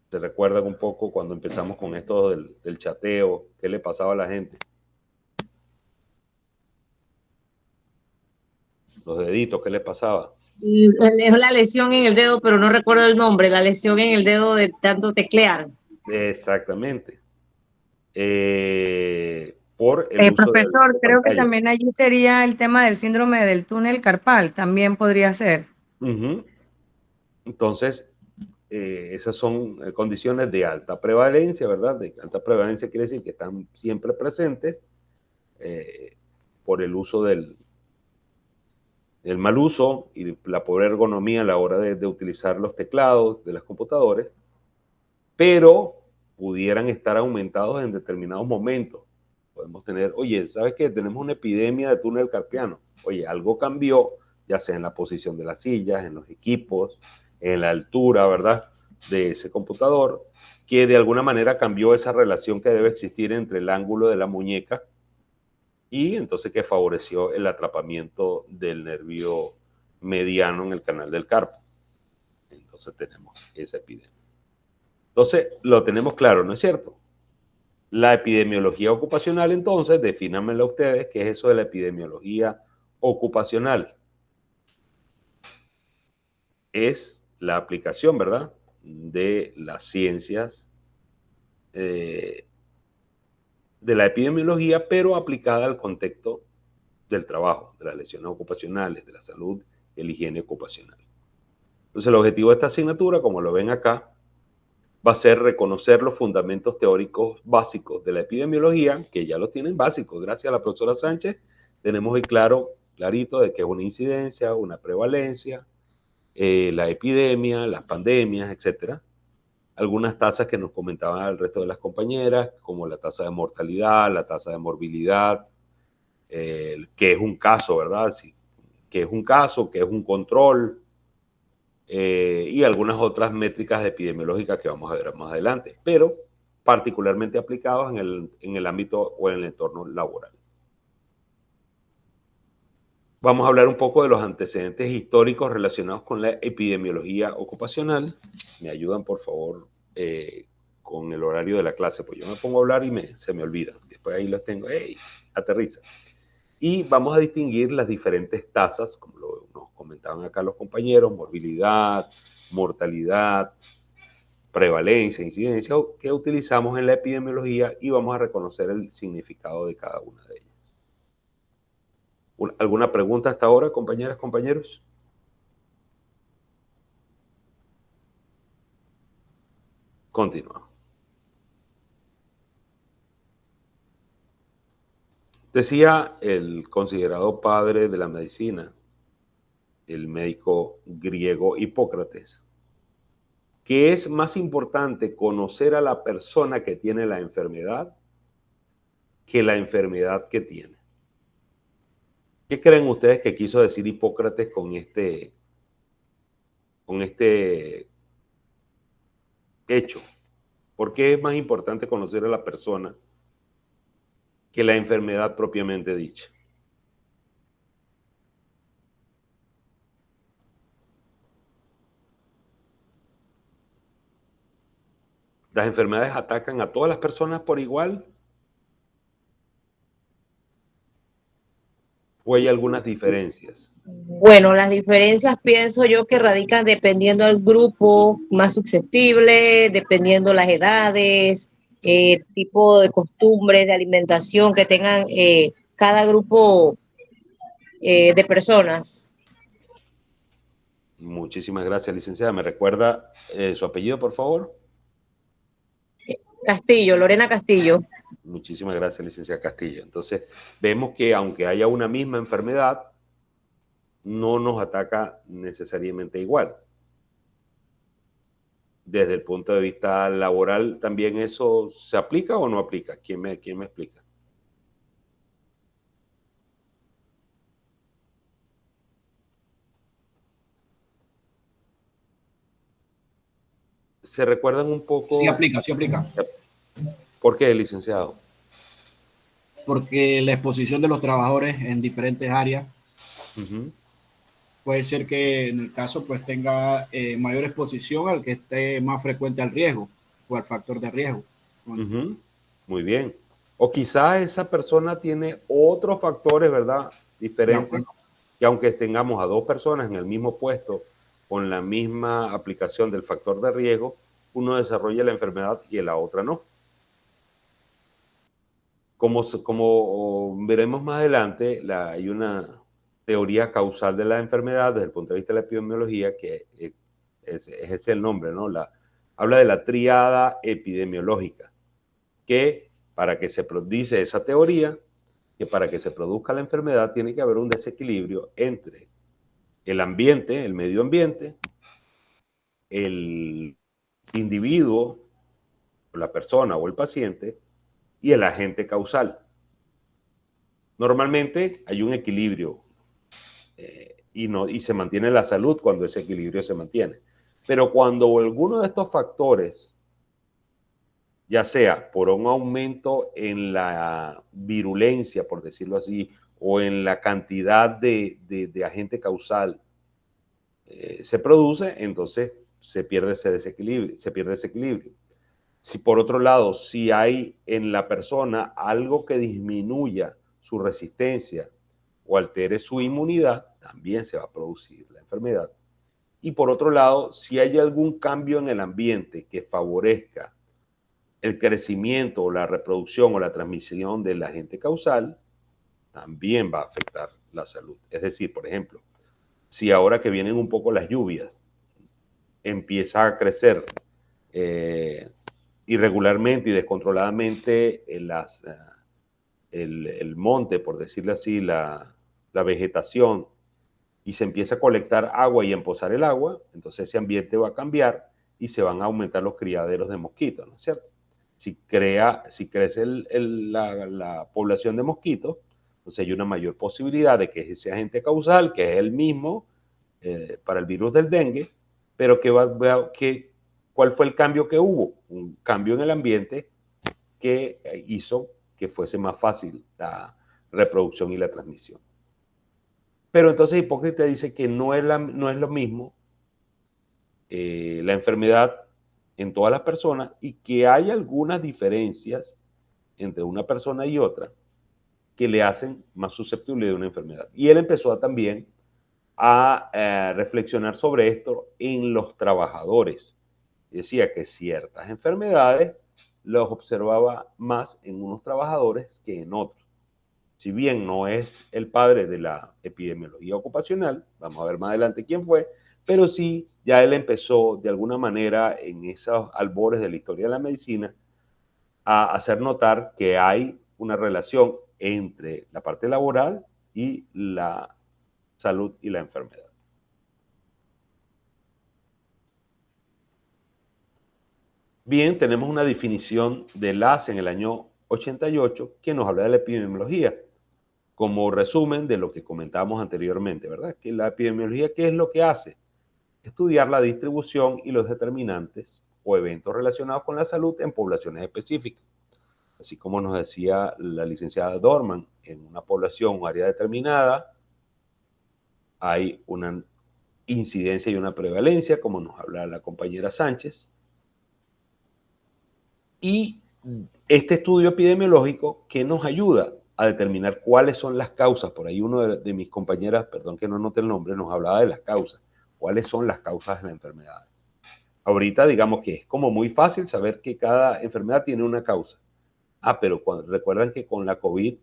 S1: ¿Se recuerdan un poco cuando empezamos con esto del chateo? ¿Qué le pasaba a la gente? Los deditos, ¿qué les pasaba?
S2: Es la lesión en el dedo, pero no recuerdo el nombre, la lesión en el dedo de tanto teclear.
S1: Exactamente. Por el uso
S11: profesor,
S1: de
S11: creo que
S1: pantalla.
S11: también allí sería el tema del síndrome del túnel carpal, también podría ser.
S1: Entonces, esas son condiciones de alta prevalencia, ¿verdad? De alta prevalencia quiere decir que están siempre presentes por el uso del mal uso y la pobre ergonomía a la hora de utilizar los teclados de las computadoras, pero pudieran estar aumentados en determinados momentos. Podemos tener, oye, ¿sabes qué? Tenemos una epidemia de túnel carpiano. Oye, algo cambió, ya sea en la posición de las sillas, en los equipos, en la altura, ¿verdad?, de ese computador, que de alguna manera cambió esa relación que debe existir entre el ángulo de la muñeca y entonces que favoreció el atrapamiento del nervio mediano en el canal del carpo. Entonces tenemos esa epidemia. Entonces lo tenemos claro, ¿no es cierto? La epidemiología ocupacional, entonces, defínanmela ustedes, ¿qué es eso de la epidemiología ocupacional? Es la aplicación, ¿verdad?, de las ciencias de la epidemiología, pero aplicada al contexto del trabajo, de las lesiones ocupacionales, de la salud y la higiene ocupacional. Entonces, el objetivo de esta asignatura, como lo ven acá, va a ser reconocer los fundamentos teóricos básicos de la epidemiología, que ya los tienen básicos. Gracias a la profesora Sánchez, tenemos hoy clarito de qué es una incidencia, una prevalencia, la epidemia, las pandemias, etc. algunas tasas que nos comentaban el resto de las compañeras, como la tasa de mortalidad, la tasa de morbilidad, que es un caso, ¿verdad? Sí, que es un caso, que es un control, y algunas otras métricas epidemiológicas que vamos a ver más adelante, pero particularmente aplicados en el ámbito o en el entorno laboral. Vamos a hablar un poco de los antecedentes históricos relacionados con la epidemiología ocupacional. Me ayudan, por favor, con el horario de la clase, pues yo me pongo a hablar y se me olvida. Después ahí los tengo, ¡hey! Aterriza. Y vamos a distinguir las diferentes tasas, como nos comentaban acá los compañeros, morbilidad, mortalidad, prevalencia, incidencia, que utilizamos en la epidemiología, y vamos a reconocer el significado de cada una de ellas. ¿Alguna pregunta hasta ahora, compañeras, compañeros? Continuamos. Decía el considerado padre de la medicina, el médico griego Hipócrates, que es más importante conocer a la persona que tiene la enfermedad que la enfermedad que tiene. ¿Qué creen ustedes que quiso decir Hipócrates con este hecho? ¿Por qué es más importante conocer a la persona que la enfermedad propiamente dicha? ¿Las enfermedades atacan a todas las personas por igual? ¿O hay algunas diferencias?
S2: Bueno, las diferencias pienso yo que radican dependiendo del grupo más susceptible, dependiendo las edades, tipo de costumbres de alimentación que tengan cada grupo de personas.
S1: Muchísimas gracias, licenciada. ¿Me recuerda su apellido, por favor?
S2: Castillo, Lorena Castillo.
S1: Muchísimas gracias, licenciada Castillo. Entonces, vemos que aunque haya una misma enfermedad, no nos ataca necesariamente igual. Desde el punto de vista laboral, ¿también eso se aplica o no aplica? ¿Quién me explica? ¿Se recuerdan un poco?
S3: Sí aplica, sí aplica.
S1: ¿Por qué, licenciado?
S3: Porque la exposición de los trabajadores en diferentes áreas puede ser que en el caso pues tenga mayor exposición al que esté más frecuente al riesgo o al factor de riesgo.
S1: Muy bien. O quizá esa persona tiene otros factores, ¿verdad? Diferentes, que aunque tengamos a dos personas en el mismo puesto con la misma aplicación del factor de riesgo, uno desarrolla la enfermedad y la otra no. Como veremos más adelante, hay una teoría causal de la enfermedad desde el punto de vista de la epidemiología, que es el nombre, ¿no? Habla de la tríada epidemiológica, que para que se dice esa teoría, que para que se produzca la enfermedad tiene que haber un desequilibrio entre el ambiente, el medio ambiente, el individuo, la persona o el paciente, y el agente causal. Normalmente hay un equilibrio y se mantiene la salud cuando ese equilibrio se mantiene. Pero cuando alguno de estos factores, ya sea por un aumento en la virulencia, por decirlo así, o en la cantidad de agente causal, se produce, entonces se pierde ese desequilibrio. Si por otro lado, si hay en la persona algo que disminuya su resistencia o altere su inmunidad, también se va a producir la enfermedad. Y por otro lado, si hay algún cambio en el ambiente que favorezca el crecimiento o la reproducción o la transmisión del agente causal, también va a afectar la salud. Es decir, por ejemplo, si ahora que vienen un poco las lluvias, empieza a crecer irregularmente y descontroladamente el monte, por decirlo así, la vegetación, y se empieza a colectar agua y a empozar el agua, entonces ese ambiente va a cambiar y se van a aumentar los criaderos de mosquitos, ¿no es cierto? Si crece la población de mosquitos, entonces hay una mayor posibilidad de que ese agente causal, que es el mismo para el virus del dengue, pero ¿cuál fue el cambio que hubo? Un cambio en el ambiente que hizo que fuese más fácil la reproducción y la transmisión. Pero entonces Hipócrates dice que no es lo mismo la enfermedad en todas las personas y que hay algunas diferencias entre una persona y otra que le hacen más susceptible de una enfermedad. Y él empezó también a reflexionar sobre esto en los trabajadores. Decía que ciertas enfermedades los observaba más en unos trabajadores que en otros. Si bien no es el padre de la epidemiología ocupacional, vamos a ver más adelante quién fue, pero sí ya él empezó de alguna manera en esos albores de la historia de la medicina a hacer notar que hay una relación entre la parte laboral y la salud y la enfermedad. Bien, tenemos una definición de LAS en el año 88 que nos habla de la epidemiología, como resumen de lo que comentábamos anteriormente, ¿verdad? Que la epidemiología, ¿qué es lo que hace? Estudiar la distribución y los determinantes o eventos relacionados con la salud en poblaciones específicas. Así como nos decía la licenciada Dorman, en una población o área determinada hay una incidencia y una prevalencia, como nos habla la compañera Sánchez. Y este estudio epidemiológico que nos ayuda a determinar cuáles son las causas. Por ahí uno de mis compañeras, perdón que no anote el nombre, nos hablaba de las causas. ¿Cuáles son las causas de la enfermedad? Ahorita digamos que es como muy fácil saber que cada enfermedad tiene una causa. Pero recuerdan que con la COVID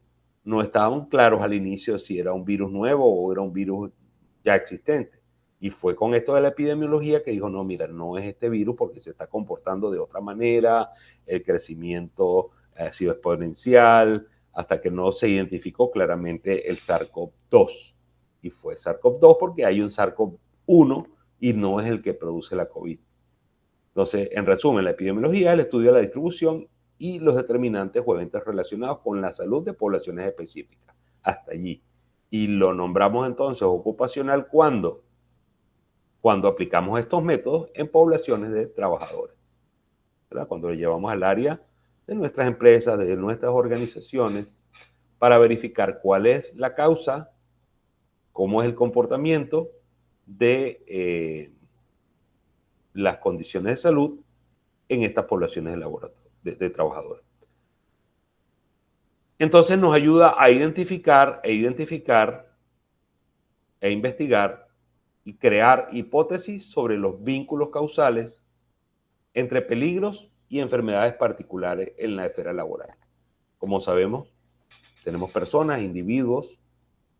S1: no estaban claros al inicio si era un virus nuevo o era un virus ya existente. Y fue con esto de la epidemiología que dijo, no, mira, no es este virus porque se está comportando de otra manera, el crecimiento ha sido exponencial, hasta que no se claramente el SARS-CoV-2. Y fue SARS-CoV-2 porque hay un SARS-CoV-1 y no es el que produce la COVID. Entonces, en resumen, la epidemiología es el estudio de la distribución y los determinantes o eventos relacionados con la salud de poblaciones específicas. Hasta allí. Y lo nombramos entonces ocupacional cuando aplicamos estos métodos en poblaciones de trabajadores, ¿verdad? Cuando lo llevamos al área de nuestras empresas, de nuestras organizaciones, para verificar cuál es la causa, cómo es el comportamiento de las condiciones de salud en estas poblaciones de laboratorio, de trabajadores. Entonces nos ayuda a identificar e investigar y crear hipótesis sobre los vínculos causales entre peligros y enfermedades particulares en la esfera laboral. Como sabemos, tenemos personas, individuos,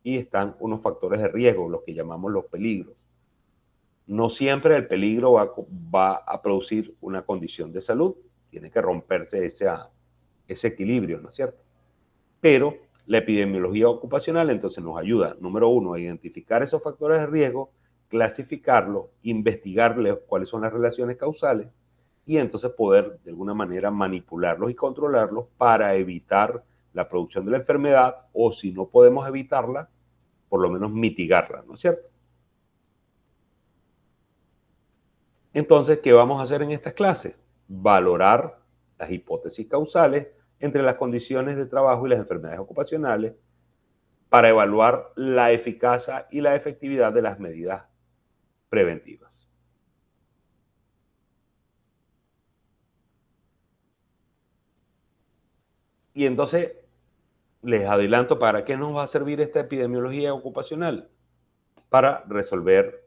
S1: y están unos factores de riesgo, los que llamamos los peligros. No siempre el peligro va a producir una condición de salud, tiene que romperse ese equilibrio, ¿no es cierto? Pero la epidemiología ocupacional entonces nos ayuda, número uno, a identificar esos factores de riesgo, clasificarlos, investigarles cuáles son las relaciones causales y entonces poder de alguna manera manipularlos y controlarlos para evitar la producción de la enfermedad o si no podemos evitarla, por lo menos mitigarla, ¿no es cierto? Entonces, ¿qué vamos a hacer en estas clases? Valorar las hipótesis causales entre las condiciones de trabajo y las enfermedades ocupacionales para evaluar la eficacia y la efectividad de las medidas preventivas. Y entonces, les adelanto para qué nos va a servir esta epidemiología ocupacional. Para resolver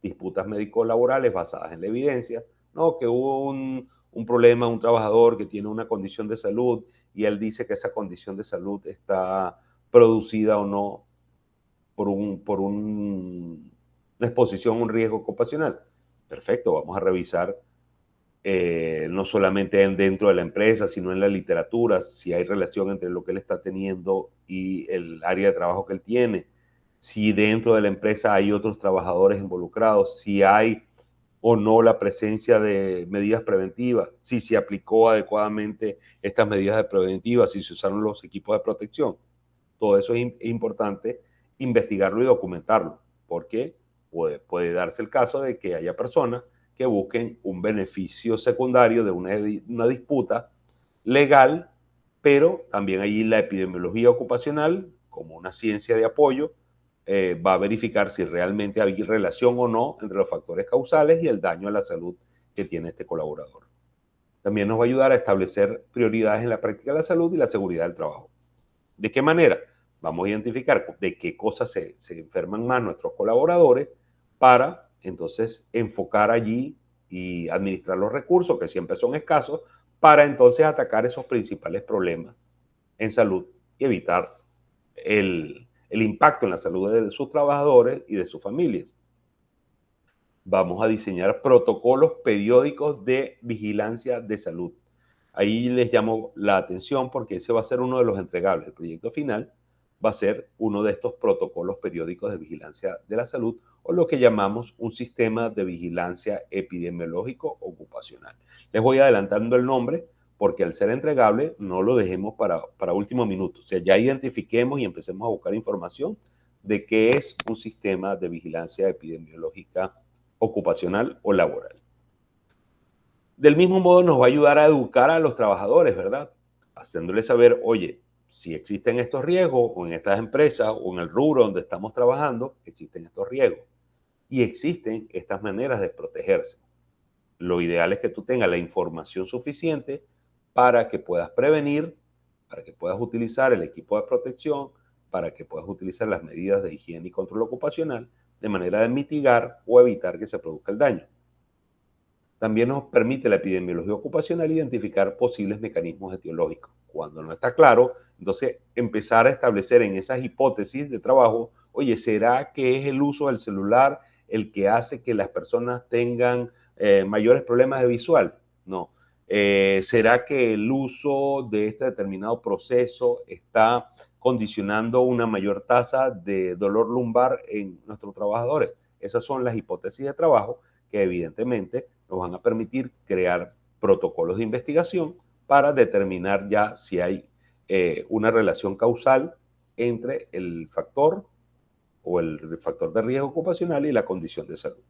S1: disputas médico-laborales basadas en la evidencia, ¿no? Que hubo un problema, un trabajador que tiene una condición de salud y él dice que esa condición de salud está producida o no por una exposición a un riesgo ocupacional. Perfecto, vamos a revisar no solamente dentro de la empresa, sino en la literatura, si hay relación entre lo que él está teniendo y el área de trabajo que él tiene, si dentro de la empresa hay otros trabajadores involucrados, si hay o no la presencia de medidas preventivas, si se aplicó adecuadamente estas medidas preventivas, si se usaron los equipos de protección. Todo eso es importante investigarlo y documentarlo, porque puede darse el caso de que haya personas que busquen un beneficio secundario de una disputa legal, pero también allí la epidemiología ocupacional, como una ciencia de apoyo, va a verificar si realmente hay relación o no entre los factores causales y el daño a la salud que tiene este colaborador. También nos va a ayudar a establecer prioridades en la práctica de la salud y la seguridad del trabajo. ¿De qué manera? Vamos a identificar de qué cosas se enferman más nuestros colaboradores para entonces enfocar allí y administrar los recursos, que siempre son escasos, para entonces atacar esos principales problemas en salud y evitar el impacto en la salud de sus trabajadores y de sus familias. Vamos a diseñar protocolos periódicos de vigilancia de salud. Ahí les llamo la atención porque ese va a ser uno de los entregables. El proyecto final va a ser uno de estos protocolos periódicos de vigilancia de la salud, o lo que llamamos un sistema de vigilancia epidemiológico ocupacional. Les voy adelantando el nombre porque al ser entregable no lo dejemos para último minuto. O sea, ya identifiquemos y empecemos a buscar información de qué es un sistema de vigilancia epidemiológica ocupacional o laboral. Del mismo modo nos va a ayudar a educar a los trabajadores, ¿verdad? Haciéndoles saber, oye, si existen estos riesgos o en estas empresas o en el rubro donde estamos trabajando, existen estos riesgos y existen estas maneras de protegerse. Lo ideal es que tú tengas la información suficiente para que puedas prevenir, para que puedas utilizar el equipo de protección, para que puedas utilizar las medidas de higiene y control ocupacional de manera de mitigar o evitar que se produzca el daño. También nos permite la epidemiología ocupacional identificar posibles mecanismos etiológicos. Cuando no está claro, entonces empezar a establecer en esas hipótesis de trabajo, oye, ¿será que es el uso del celular el que hace que las personas tengan mayores problemas de visual? No. ¿Será que el uso de este determinado proceso está condicionando una mayor tasa de dolor lumbar en nuestros trabajadores? Esas son las hipótesis de trabajo que evidentemente nos van a permitir crear protocolos de investigación para determinar ya si hay una relación causal entre el factor o el factor de riesgo ocupacional y la condición de salud.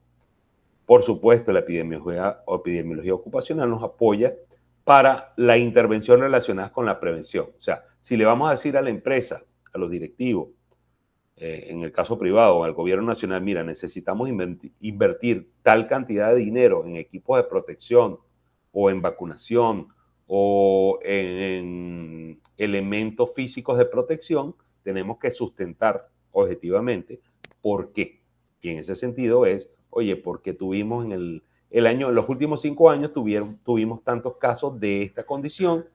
S1: Por supuesto, la epidemiología ocupacional nos apoya para la intervención relacionada con la prevención. O sea, si le vamos a decir a la empresa, a los directivos, en el caso privado, al gobierno nacional, mira, necesitamos invertir tal cantidad de dinero en equipos de protección o en vacunación o en elementos físicos de protección, tenemos que sustentar objetivamente por qué. Y en ese sentido es, oye, porque tuvimos en los últimos 5 años tuvimos tantos casos de esta condición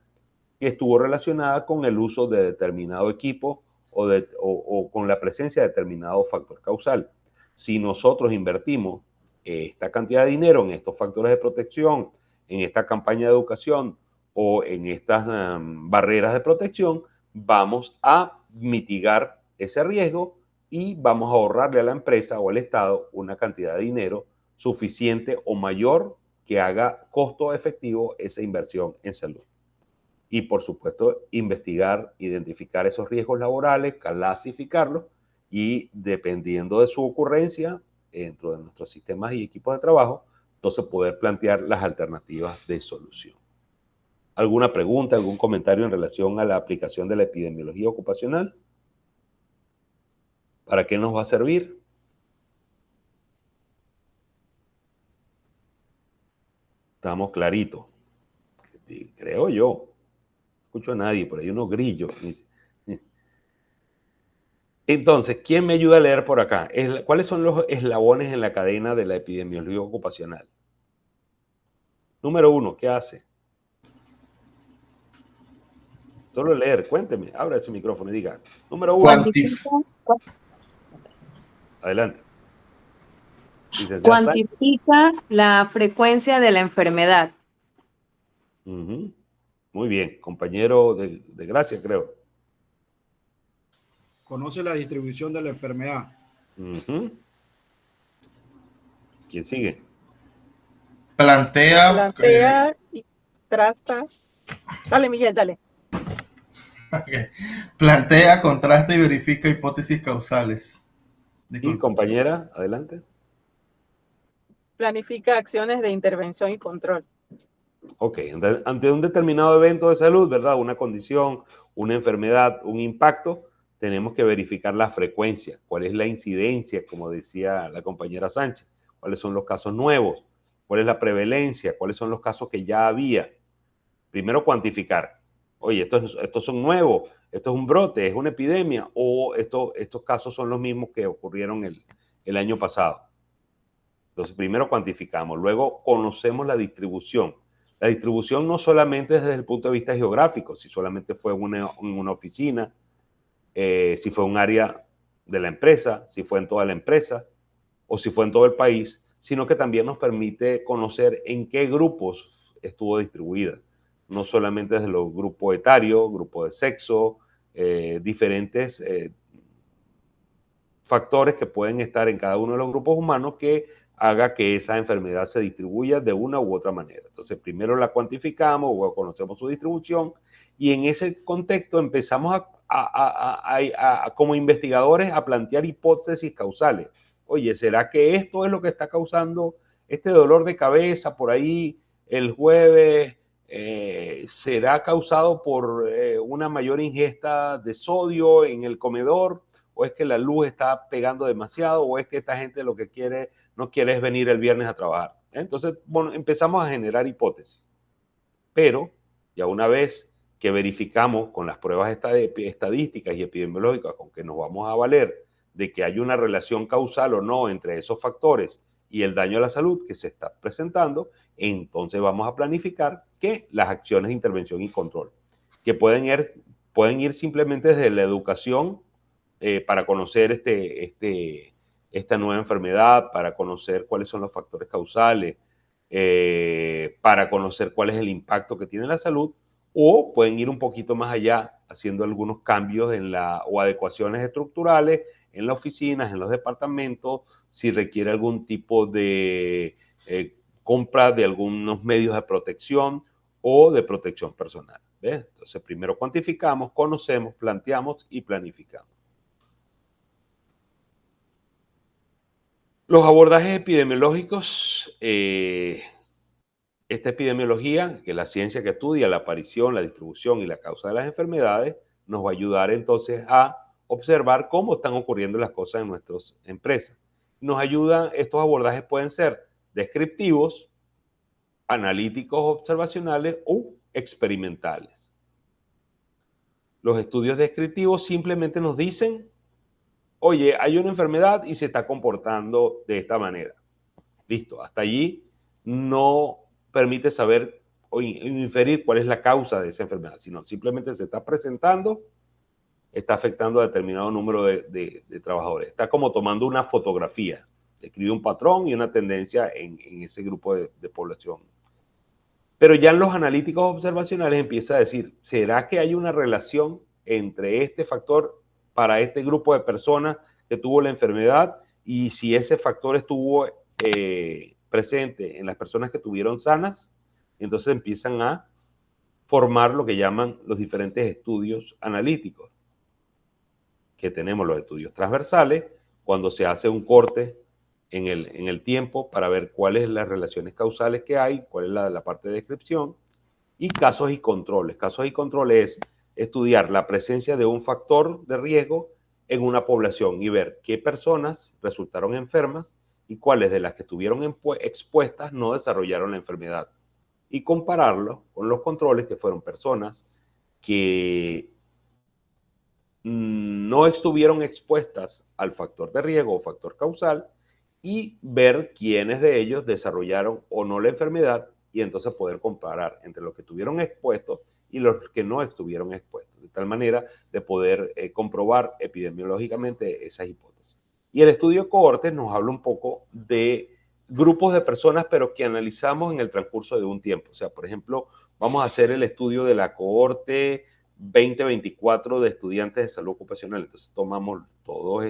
S1: que estuvo relacionada con el uso de determinado equipo o con la presencia de determinado factor causal. Si nosotros invertimos esta cantidad de dinero en estos factores de protección, en esta campaña de educación o en estas barreras de protección, vamos a mitigar ese riesgo y vamos a ahorrarle a la empresa o al Estado una cantidad de dinero suficiente o mayor que haga costo efectivo esa inversión en salud. Y, por supuesto, investigar, identificar esos riesgos laborales, clasificarlos y, dependiendo de su ocurrencia dentro de nuestros sistemas y equipos de trabajo, entonces poder plantear las alternativas de solución. ¿Alguna pregunta, algún comentario en relación a la aplicación de la epidemiología ocupacional? ¿Para qué nos va a servir? Estamos claritos, creo yo. Escucho a nadie, por ahí unos grillos. Entonces, ¿quién me ayuda a leer por acá? ¿Cuáles son los eslabones en la cadena de la epidemiología ocupacional? Número 1, ¿qué hace? Solo leer, cuénteme, abra ese micrófono y diga. Número 1. Adelante.
S11: Cuantifica la frecuencia de la enfermedad.
S1: Muy bien, compañero de Gracia, creo.
S3: Conoce la distribución de la enfermedad.
S1: ¿Quién sigue?
S12: Plantea
S6: y trata. Dale, Miguel, dale.
S12: Okay. Plantea, contrasta y verifica hipótesis causales.
S1: Y compañera, adelante.
S6: Planifica acciones de intervención y control.
S1: Ok, ante un determinado evento de salud, ¿verdad? Una condición, una enfermedad, un impacto, tenemos que verificar la frecuencia, cuál es la incidencia, como decía la compañera Sánchez, cuáles son los casos nuevos, cuál es la prevalencia, cuáles son los casos que ya había. Primero cuantificar. Oye, estos son nuevos, esto es un brote, es una epidemia, o estos casos son los mismos que ocurrieron el año pasado. Entonces, primero cuantificamos, luego conocemos la distribución. La distribución no solamente es desde el punto de vista geográfico, si solamente fue en una oficina, si fue un área de la empresa, si fue en toda la empresa, o si fue en todo el país, sino que también nos permite conocer en qué grupos estuvo distribuida. No solamente desde los grupos etarios, grupos de sexo, diferentes factores que pueden estar en cada uno de los grupos humanos que haga que esa enfermedad se distribuya de una u otra manera. Entonces, primero la cuantificamos o conocemos su distribución y en ese contexto empezamos como investigadores a plantear hipótesis causales. Oye, ¿será que esto es lo que está causando este dolor de cabeza por ahí el jueves? ¿Será causado por una mayor ingesta de sodio en el comedor? ¿O es que la luz está pegando demasiado? ¿O es que esta gente lo que no quiere es venir el viernes a trabajar? Entonces, bueno, empezamos a generar hipótesis. Pero ya una vez que verificamos con las pruebas estadísticas y epidemiológicas con que nos vamos a valer de que hay una relación causal o no entre esos factores y el daño a la salud que se está presentando, entonces vamos a planificar que las acciones de intervención y control, que pueden ir simplemente desde la educación para conocer esta nueva enfermedad, para conocer cuáles son los factores causales, para conocer cuál es el impacto que tiene en la salud, o pueden ir un poquito más allá haciendo algunos cambios o adecuaciones estructurales en las oficinas, en los departamentos, si requiere algún tipo de compra de algunos medios de protección o de protección personal. ¿Ves? Entonces, primero cuantificamos, conocemos, planteamos y planificamos. Los abordajes epidemiológicos, esta epidemiología, que es la ciencia que estudia la aparición, la distribución y la causa de las enfermedades, nos va a ayudar entonces a observar cómo están ocurriendo las cosas en nuestras empresas. Nos ayudan, estos abordajes pueden ser descriptivos, analíticos observacionales o experimentales. Los estudios descriptivos simplemente nos dicen, oye, hay una enfermedad y se está comportando de esta manera. Listo, hasta allí no permite saber o inferir cuál es la causa de esa enfermedad, sino simplemente se está presentando, está afectando a determinado número de trabajadores. Está como tomando una fotografía, describe un patrón y una tendencia en ese grupo de población. Pero ya en los analíticos observacionales empieza a decir, ¿será que hay una relación entre este factor para este grupo de personas que tuvo la enfermedad y si ese factor estuvo presente en las personas que tuvieron sanas? Entonces empiezan a formar lo que llaman los diferentes estudios analíticos, que tenemos los estudios transversales, cuando se hace un corte en el tiempo para ver cuáles son las relaciones causales que hay, cuál es la parte de descripción, y casos y controles. Casos y controles es estudiar la presencia de un factor de riesgo en una población y ver qué personas resultaron enfermas y cuáles de las que estuvieron expuestas no desarrollaron la enfermedad. Y compararlo con los controles que fueron personas que no estuvieron expuestas al factor de riesgo o factor causal y ver quiénes de ellos desarrollaron o no la enfermedad y entonces poder comparar entre los que estuvieron expuestos y los que no estuvieron expuestos, de tal manera de poder comprobar epidemiológicamente esas hipótesis. Y el estudio cohortes nos habla un poco de grupos de personas, pero que analizamos en el transcurso de un tiempo. O sea, por ejemplo, vamos a hacer el estudio de la cohorte 2024 de estudiantes de salud ocupacional. Entonces tomamos todos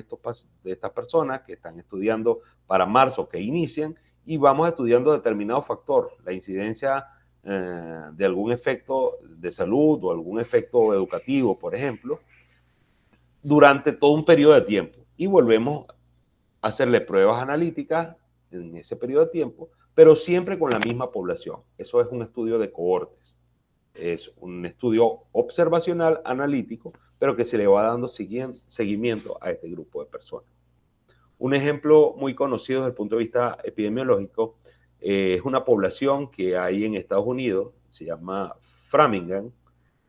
S1: estas personas que están estudiando para marzo, que inician, y vamos estudiando determinado factor, la incidencia de algún efecto de salud o algún efecto educativo, por ejemplo, durante todo un periodo de tiempo. Y volvemos a hacerle pruebas analíticas en ese periodo de tiempo, pero siempre con la misma población. Eso es un estudio de cohortes. Es un estudio observacional, analítico, pero que se le va dando seguimiento a este grupo de personas. Un ejemplo muy conocido desde el punto de vista epidemiológico es una población que hay en Estados Unidos, se llama Framingham.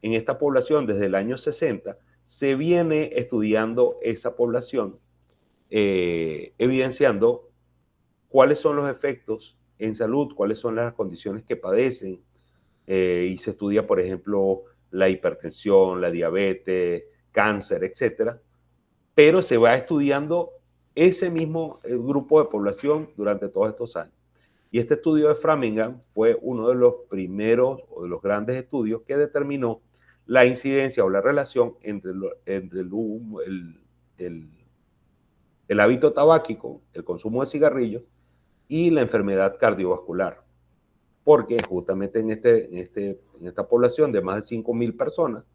S1: En esta población, desde el año 60, se viene estudiando esa población, evidenciando cuáles son los efectos en salud, cuáles son las condiciones que padecen, y se estudia, por ejemplo, la hipertensión, la diabetes, cáncer, etcétera, pero se va estudiando ese mismo grupo de población durante todos estos años. Y este estudio de Framingham fue uno de los primeros o de los grandes estudios que determinó la incidencia o la relación entre el hábito tabáquico, el consumo de cigarrillos y la enfermedad cardiovascular. Porque justamente en esta población de más de 5.000 personas,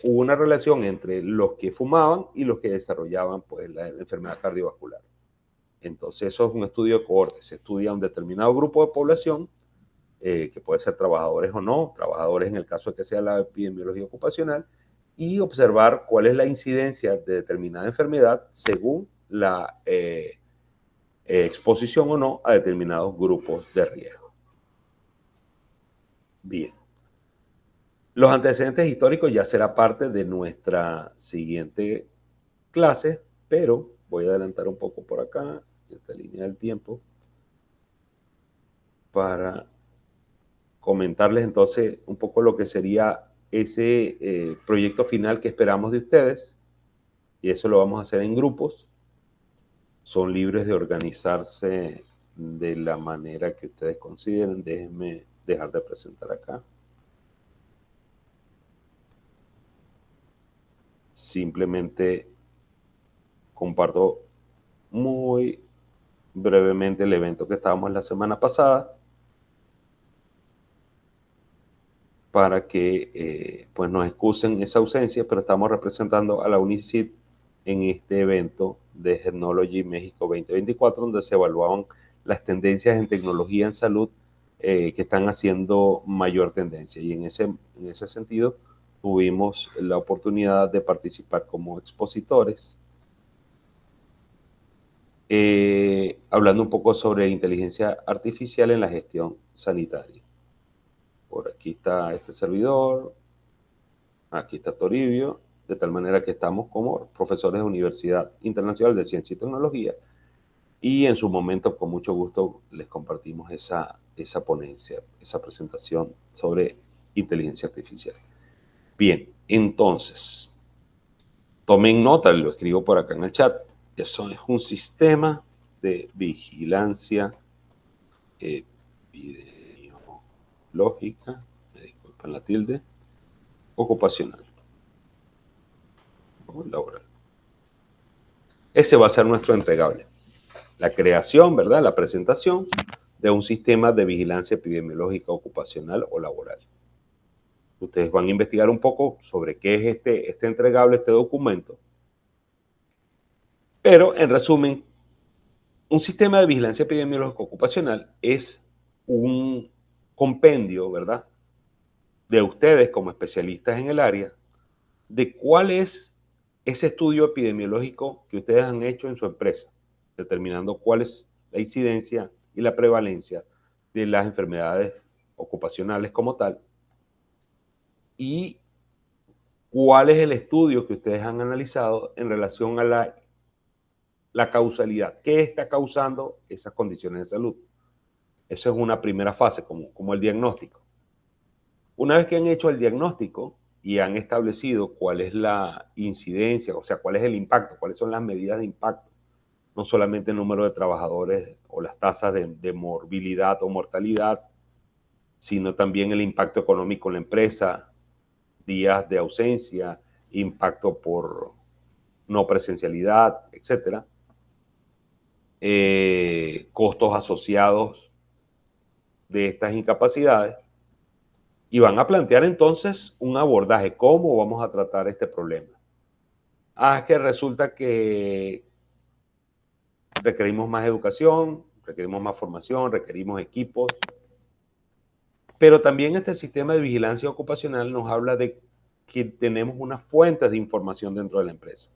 S1: hubo una relación entre los que fumaban y los que desarrollaban pues, la enfermedad cardiovascular. Entonces eso es un estudio de cohorte. Se estudia un determinado grupo de población, que puede ser trabajadores o no, trabajadores en el caso de que sea la epidemiología ocupacional, y observar cuál es la incidencia de determinada enfermedad según la exposición o no a determinados grupos de riesgo. Bien. Los antecedentes históricos ya será parte de nuestra siguiente clase, pero voy a adelantar un poco por acá, esta línea del tiempo, para comentarles entonces un poco lo que sería ese proyecto final que esperamos de ustedes, y eso lo vamos a hacer en grupos. Son libres de organizarse de la manera que ustedes consideren. Déjenme dejar de presentar acá. Simplemente comparto muy brevemente el evento que estábamos la semana pasada para que pues nos excusen esa ausencia, pero estamos representando a la UNICID en este evento de Healthnology México 2024, donde se evaluaban las tendencias en tecnología en salud que están haciendo mayor tendencia. Y en ese sentido tuvimos la oportunidad de participar como expositores, hablando un poco sobre inteligencia artificial en la gestión sanitaria. Por aquí está este servidor, aquí está Toribio, de tal manera que estamos como profesores de Universidad Internacional de Ciencia y Tecnología, y en su momento con mucho gusto les compartimos esa ponencia, esa presentación sobre inteligencia artificial. Bien, entonces, tomen nota, lo escribo por acá en el chat. Eso es un sistema de vigilancia epidemiológica, me disculpan la tilde, ocupacional o laboral. Ese va a ser nuestro entregable. La creación, ¿verdad? La presentación de un sistema de vigilancia epidemiológica ocupacional o laboral. Ustedes van a investigar un poco sobre qué es este entregable, este documento. Pero, en resumen, un sistema de vigilancia epidemiológica ocupacional es un compendio, ¿verdad?, de ustedes como especialistas en el área, de cuál es ese estudio epidemiológico que ustedes han hecho en su empresa, determinando cuál es la incidencia y la prevalencia de las enfermedades ocupacionales como tal, y cuál es el estudio que ustedes han analizado en relación a la causalidad. ¿Qué está causando esas condiciones de salud? Eso es una primera fase, como el diagnóstico. Una vez que han hecho el diagnóstico y han establecido cuál es la incidencia, o sea, cuál es el impacto, cuáles son las medidas de impacto, no solamente el número de trabajadores o las tasas de morbilidad o mortalidad, sino también el impacto económico en la empresa, días de ausencia, impacto por no presencialidad, etc. costos asociados de estas incapacidades, y van a plantear entonces un abordaje. ¿Cómo vamos a tratar este problema? Es que resulta que requerimos más educación, requerimos más formación, requerimos equipos, pero también este sistema de vigilancia ocupacional nos habla de que tenemos unas fuentes de información dentro de la empresa.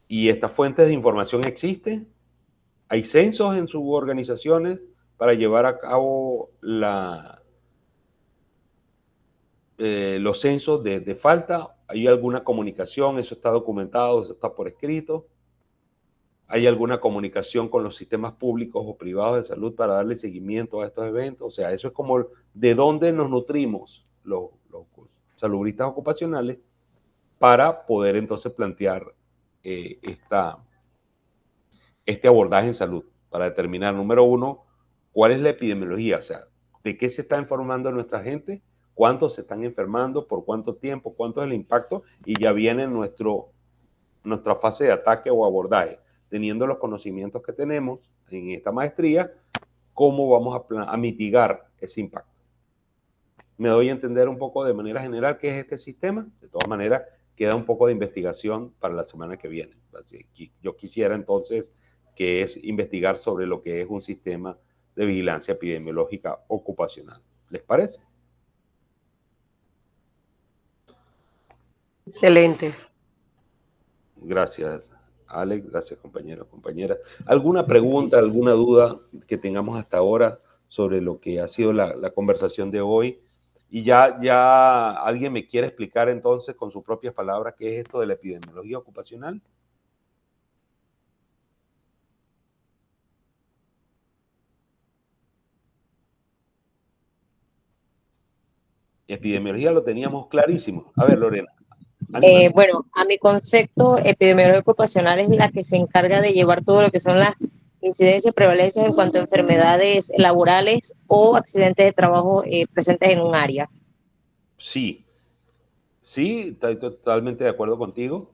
S1: Y estas fuentes de información existen. Hay censos en sus organizaciones para llevar a cabo los censos de falta. Hay alguna comunicación, eso está documentado, eso está por escrito. Hay alguna comunicación con los sistemas públicos o privados de salud para darle seguimiento a estos eventos. O sea, eso es como de dónde nos nutrimos los salubristas ocupacionales para poder entonces plantear este abordaje en salud, para determinar, número uno, cuál es la epidemiología, o sea, de qué se está informando nuestra gente, cuántos se están enfermando, por cuánto tiempo, cuánto es el impacto, y ya viene nuestra fase de ataque o abordaje. Teniendo los conocimientos que tenemos en esta maestría, cómo vamos a mitigar ese impacto. ¿Me doy a entender un poco de manera general qué es este sistema? De todas maneras, queda un poco de investigación para la semana que viene. Yo quisiera entonces que es investigar sobre lo que es un sistema de vigilancia epidemiológica ocupacional. ¿Les parece?
S7: Excelente.
S1: Gracias, Alex. Gracias, compañeros, compañeras. ¿Alguna pregunta, alguna duda que tengamos hasta ahora sobre lo que ha sido la conversación de hoy? Y ya alguien me quiere explicar entonces con sus propias palabras qué es esto de la epidemiología ocupacional. Epidemiología lo teníamos clarísimo. A ver, Lorena.
S2: Bueno, a mi concepto, epidemiología ocupacional es la que se encarga de llevar todo lo que son las incidencias y prevalencias en cuanto a enfermedades laborales o accidentes de trabajo presentes en un área.
S1: Sí, estoy totalmente de acuerdo contigo,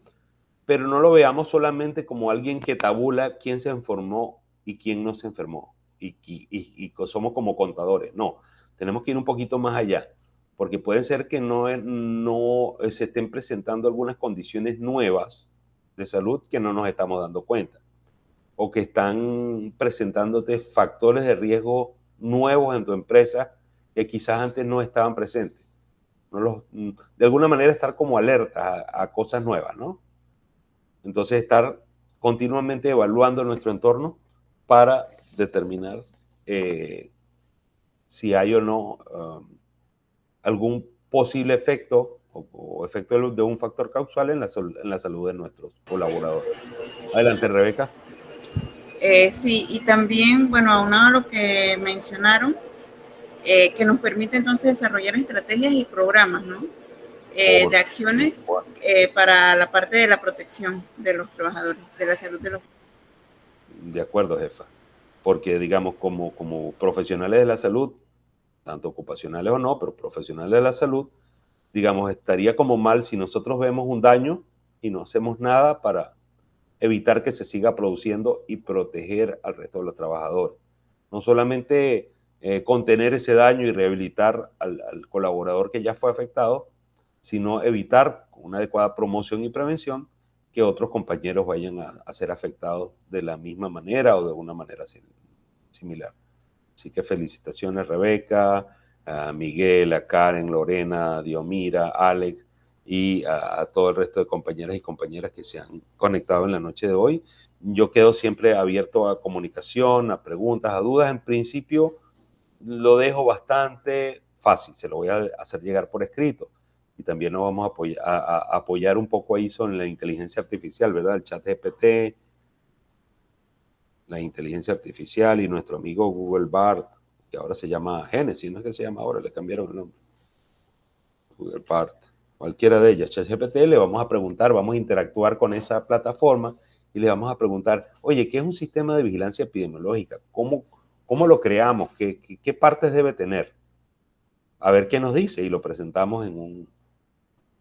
S1: pero no lo veamos solamente como alguien que tabula quién se enfermó y quién no se enfermó, y somos como contadores. No, tenemos que ir un poquito más allá, porque puede ser que no se estén presentando algunas condiciones nuevas de salud que no nos estamos dando cuenta, o que están presentándote factores de riesgo nuevos en tu empresa que quizás antes no estaban presentes. De alguna manera estar como alerta a cosas nuevas, ¿no? Entonces estar continuamente evaluando nuestro entorno para determinar si hay o no algún posible efecto o efecto de un factor causal en la salud de nuestros colaboradores. Adelante, Rebeca.
S4: Sí, y también, bueno, aunado a lo que mencionaron, que nos permite entonces desarrollar estrategias y programas, ¿no? De acciones para la parte de la protección de los trabajadores, de la salud de los trabajadores.
S1: De acuerdo, jefa. Porque, digamos, como profesionales de la salud, tanto ocupacionales o no, pero profesionales de la salud, digamos, estaría como mal si nosotros vemos un daño y no hacemos nada para evitar que se siga produciendo y proteger al resto de los trabajadores. No solamente contener ese daño y rehabilitar al colaborador que ya fue afectado, sino evitar con una adecuada promoción y prevención que otros compañeros vayan a ser afectados de la misma manera o de una manera similar. Así que felicitaciones, Rebeca, a Miguel, a Karen, Lorena, a Diomira, Alex y a todo el resto de compañeras y compañeras que se han conectado en la noche de hoy. Yo quedo siempre abierto a comunicación, a preguntas, a dudas. En principio lo dejo bastante fácil, se lo voy a hacer llegar por escrito. Y también nos vamos a apoyar un poco ahí sobre la inteligencia artificial, ¿verdad? El chat GPT, la inteligencia artificial y nuestro amigo Google Bard, que ahora se llama Genesis, no es que se llama ahora, le cambiaron el nombre. Google Bard, cualquiera de ellas. ChatGPT le vamos a preguntar, vamos a interactuar con esa plataforma y le vamos a preguntar, oye, ¿qué es un sistema de vigilancia epidemiológica? ¿Cómo lo creamos? ¿Qué partes debe tener? A ver qué nos dice y lo presentamos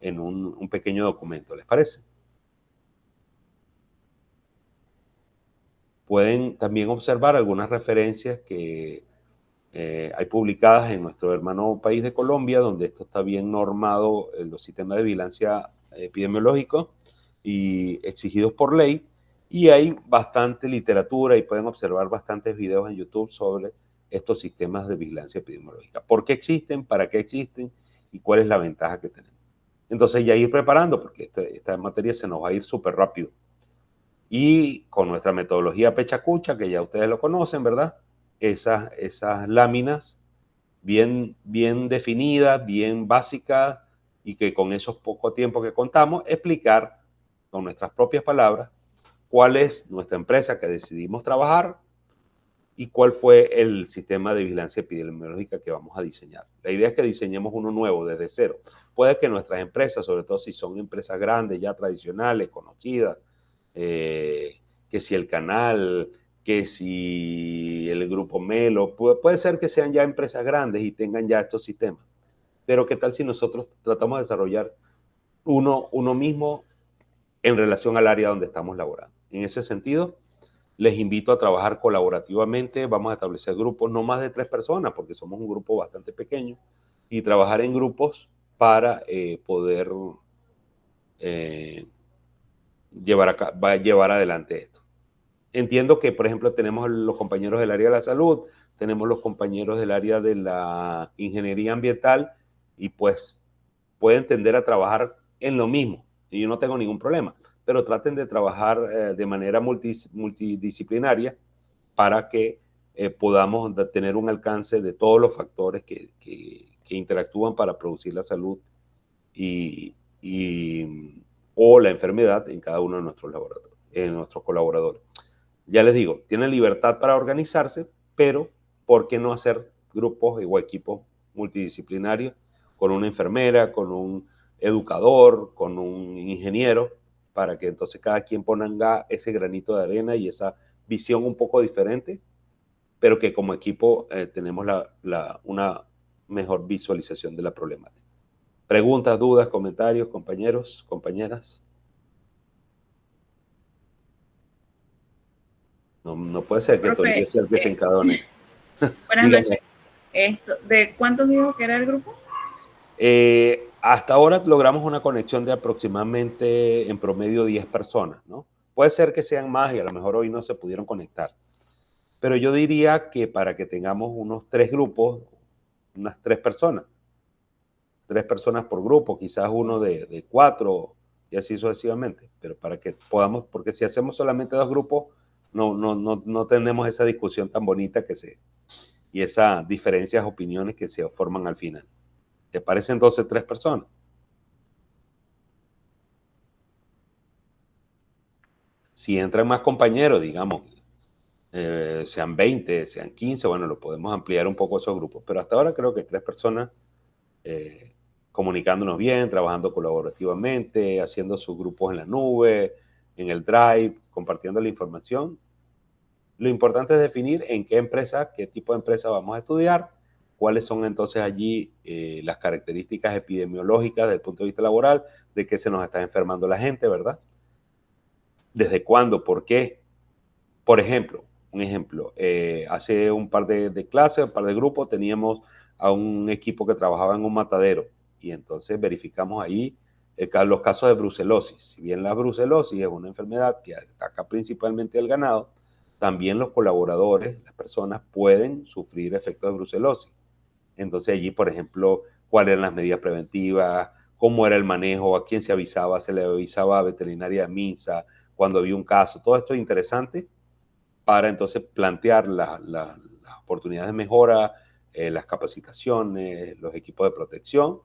S1: en un pequeño documento, ¿les parece? Pueden también observar algunas referencias que hay publicadas en nuestro hermano país de Colombia, donde esto está bien normado en los sistemas de vigilancia epidemiológico y exigidos por ley, y hay bastante literatura y pueden observar bastantes videos en YouTube sobre estos sistemas de vigilancia epidemiológica. ¿Por qué existen? ¿Para qué existen? ¿Y cuál es la ventaja que tenemos? Entonces ya ir preparando, porque esta materia se nos va a ir súper rápido. Y con nuestra metodología Pechacucha, que ya ustedes lo conocen, ¿verdad? Esas láminas bien definidas, bien básicas, y que con esos poco tiempo que contamos, explicar con nuestras propias palabras cuál es nuestra empresa que decidimos trabajar y cuál fue el sistema de vigilancia epidemiológica que vamos a diseñar. La idea es que diseñemos uno nuevo desde cero. Puede que nuestras empresas, sobre todo si son empresas grandes, ya tradicionales, conocidas, que si el canal, que si el grupo Melo, puede ser que sean ya empresas grandes y tengan ya estos sistemas. Pero ¿qué tal si nosotros tratamos de desarrollar uno mismo en relación al área donde estamos laborando? En ese sentido, les invito a trabajar colaborativamente. Vamos a establecer grupos no más de 3 personas, porque somos un grupo bastante pequeño, y trabajar en grupos para poder llevar adelante esto. Entiendo que, por ejemplo, tenemos los compañeros del área de la salud, tenemos los compañeros del área de la ingeniería ambiental, y pues pueden tender a trabajar en lo mismo, y yo no tengo ningún problema, pero traten de trabajar de manera multidisciplinaria para que podamos tener un alcance de todos los factores que interactúan para producir la salud o la enfermedad en cada uno de nuestros laboratorios, en nuestros colaboradores. Ya les digo, tienen libertad para organizarse, pero ¿por qué no hacer grupos o equipos multidisciplinarios con una enfermera, con un educador, con un ingeniero, para que entonces cada quien ponga ese granito de arena y esa visión un poco diferente, pero que como equipo tenemos una mejor visualización de la problemática? Preguntas, dudas, comentarios, compañeros, compañeras. No puede ser que todo el día sea el que se encadone.
S4: Buenas noches. ¿De cuántos dijo que era el grupo?
S1: Hasta ahora logramos una conexión de aproximadamente en promedio 10 personas, ¿no? Puede ser que sean más y a lo mejor hoy no se pudieron conectar. Pero yo diría que para que tengamos unos 3 grupos, unas 3 personas. 3 personas por grupo, quizás uno de 4 y así sucesivamente. Pero para que podamos, porque si hacemos solamente 2 grupos, no tenemos esa discusión tan bonita y esas diferencias, opiniones que se forman al final. ¿Te parece entonces 3 personas? Si entran más compañeros, digamos, sean 20, sean 15, bueno, lo podemos ampliar un poco esos grupos. Pero hasta ahora creo que 3 personas comunicándonos bien, trabajando colaborativamente, haciendo sus grupos en la nube, en el Drive, compartiendo la información. Lo importante es definir en qué empresa, qué tipo de empresa vamos a estudiar, cuáles son entonces allí las características epidemiológicas desde el punto de vista laboral, de qué se nos está enfermando la gente, ¿verdad? ¿Desde cuándo? ¿Por qué? Por ejemplo, hace un par de clases, un par de grupos, teníamos a un equipo que trabajaba en un matadero y entonces verificamos ahí los casos de brucelosis. Si bien la brucelosis es una enfermedad que ataca principalmente al ganado, también los colaboradores, las personas, pueden sufrir efectos de brucelosis. Entonces allí, por ejemplo, cuáles eran las medidas preventivas, cómo era el manejo, a quién se avisaba, se le avisaba a veterinaria de MINSA, cuando había un caso. Todo esto es interesante para entonces plantear las oportunidades de mejora, las capacitaciones, los equipos de protección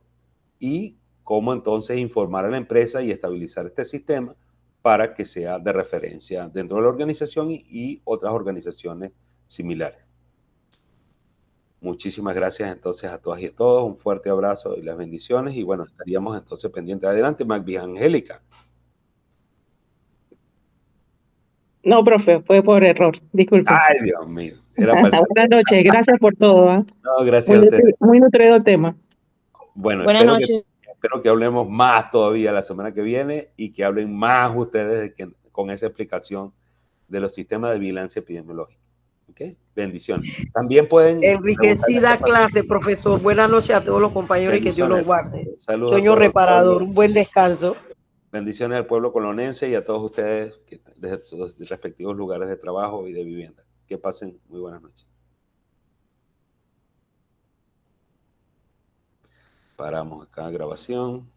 S1: y cómo entonces informar a la empresa y estabilizar este sistema para que sea de referencia dentro de la organización y otras organizaciones similares. Muchísimas gracias entonces a todas y a todos, un fuerte abrazo y las bendiciones y bueno, estaríamos entonces pendientes. Adelante, Magdi Angélica.
S13: No, profe, fue por error, disculpe.
S1: Ay, Dios mío. Era para
S13: Buenas noches, gracias por todo. ¿Eh?
S1: No, gracias a ustedes.
S13: Muy nutrido el tema.
S1: Bueno,
S2: Buenas noches.
S1: espero que hablemos más todavía la semana que viene y que hablen más ustedes con esa explicación de los sistemas de vigilancia epidemiológica. ¿Okay? Bendiciones. También pueden...
S7: Enriquecida clase, profesor. Buenas noches a todos los compañeros y que Dios los guarde.
S1: Saludos
S7: Sueño
S1: a todos
S7: reparador, un buen descanso.
S1: Bendiciones al pueblo colonense y a todos ustedes desde sus respectivos lugares de trabajo y de vivienda. Que pasen muy buenas noches. Paramos acá la grabación.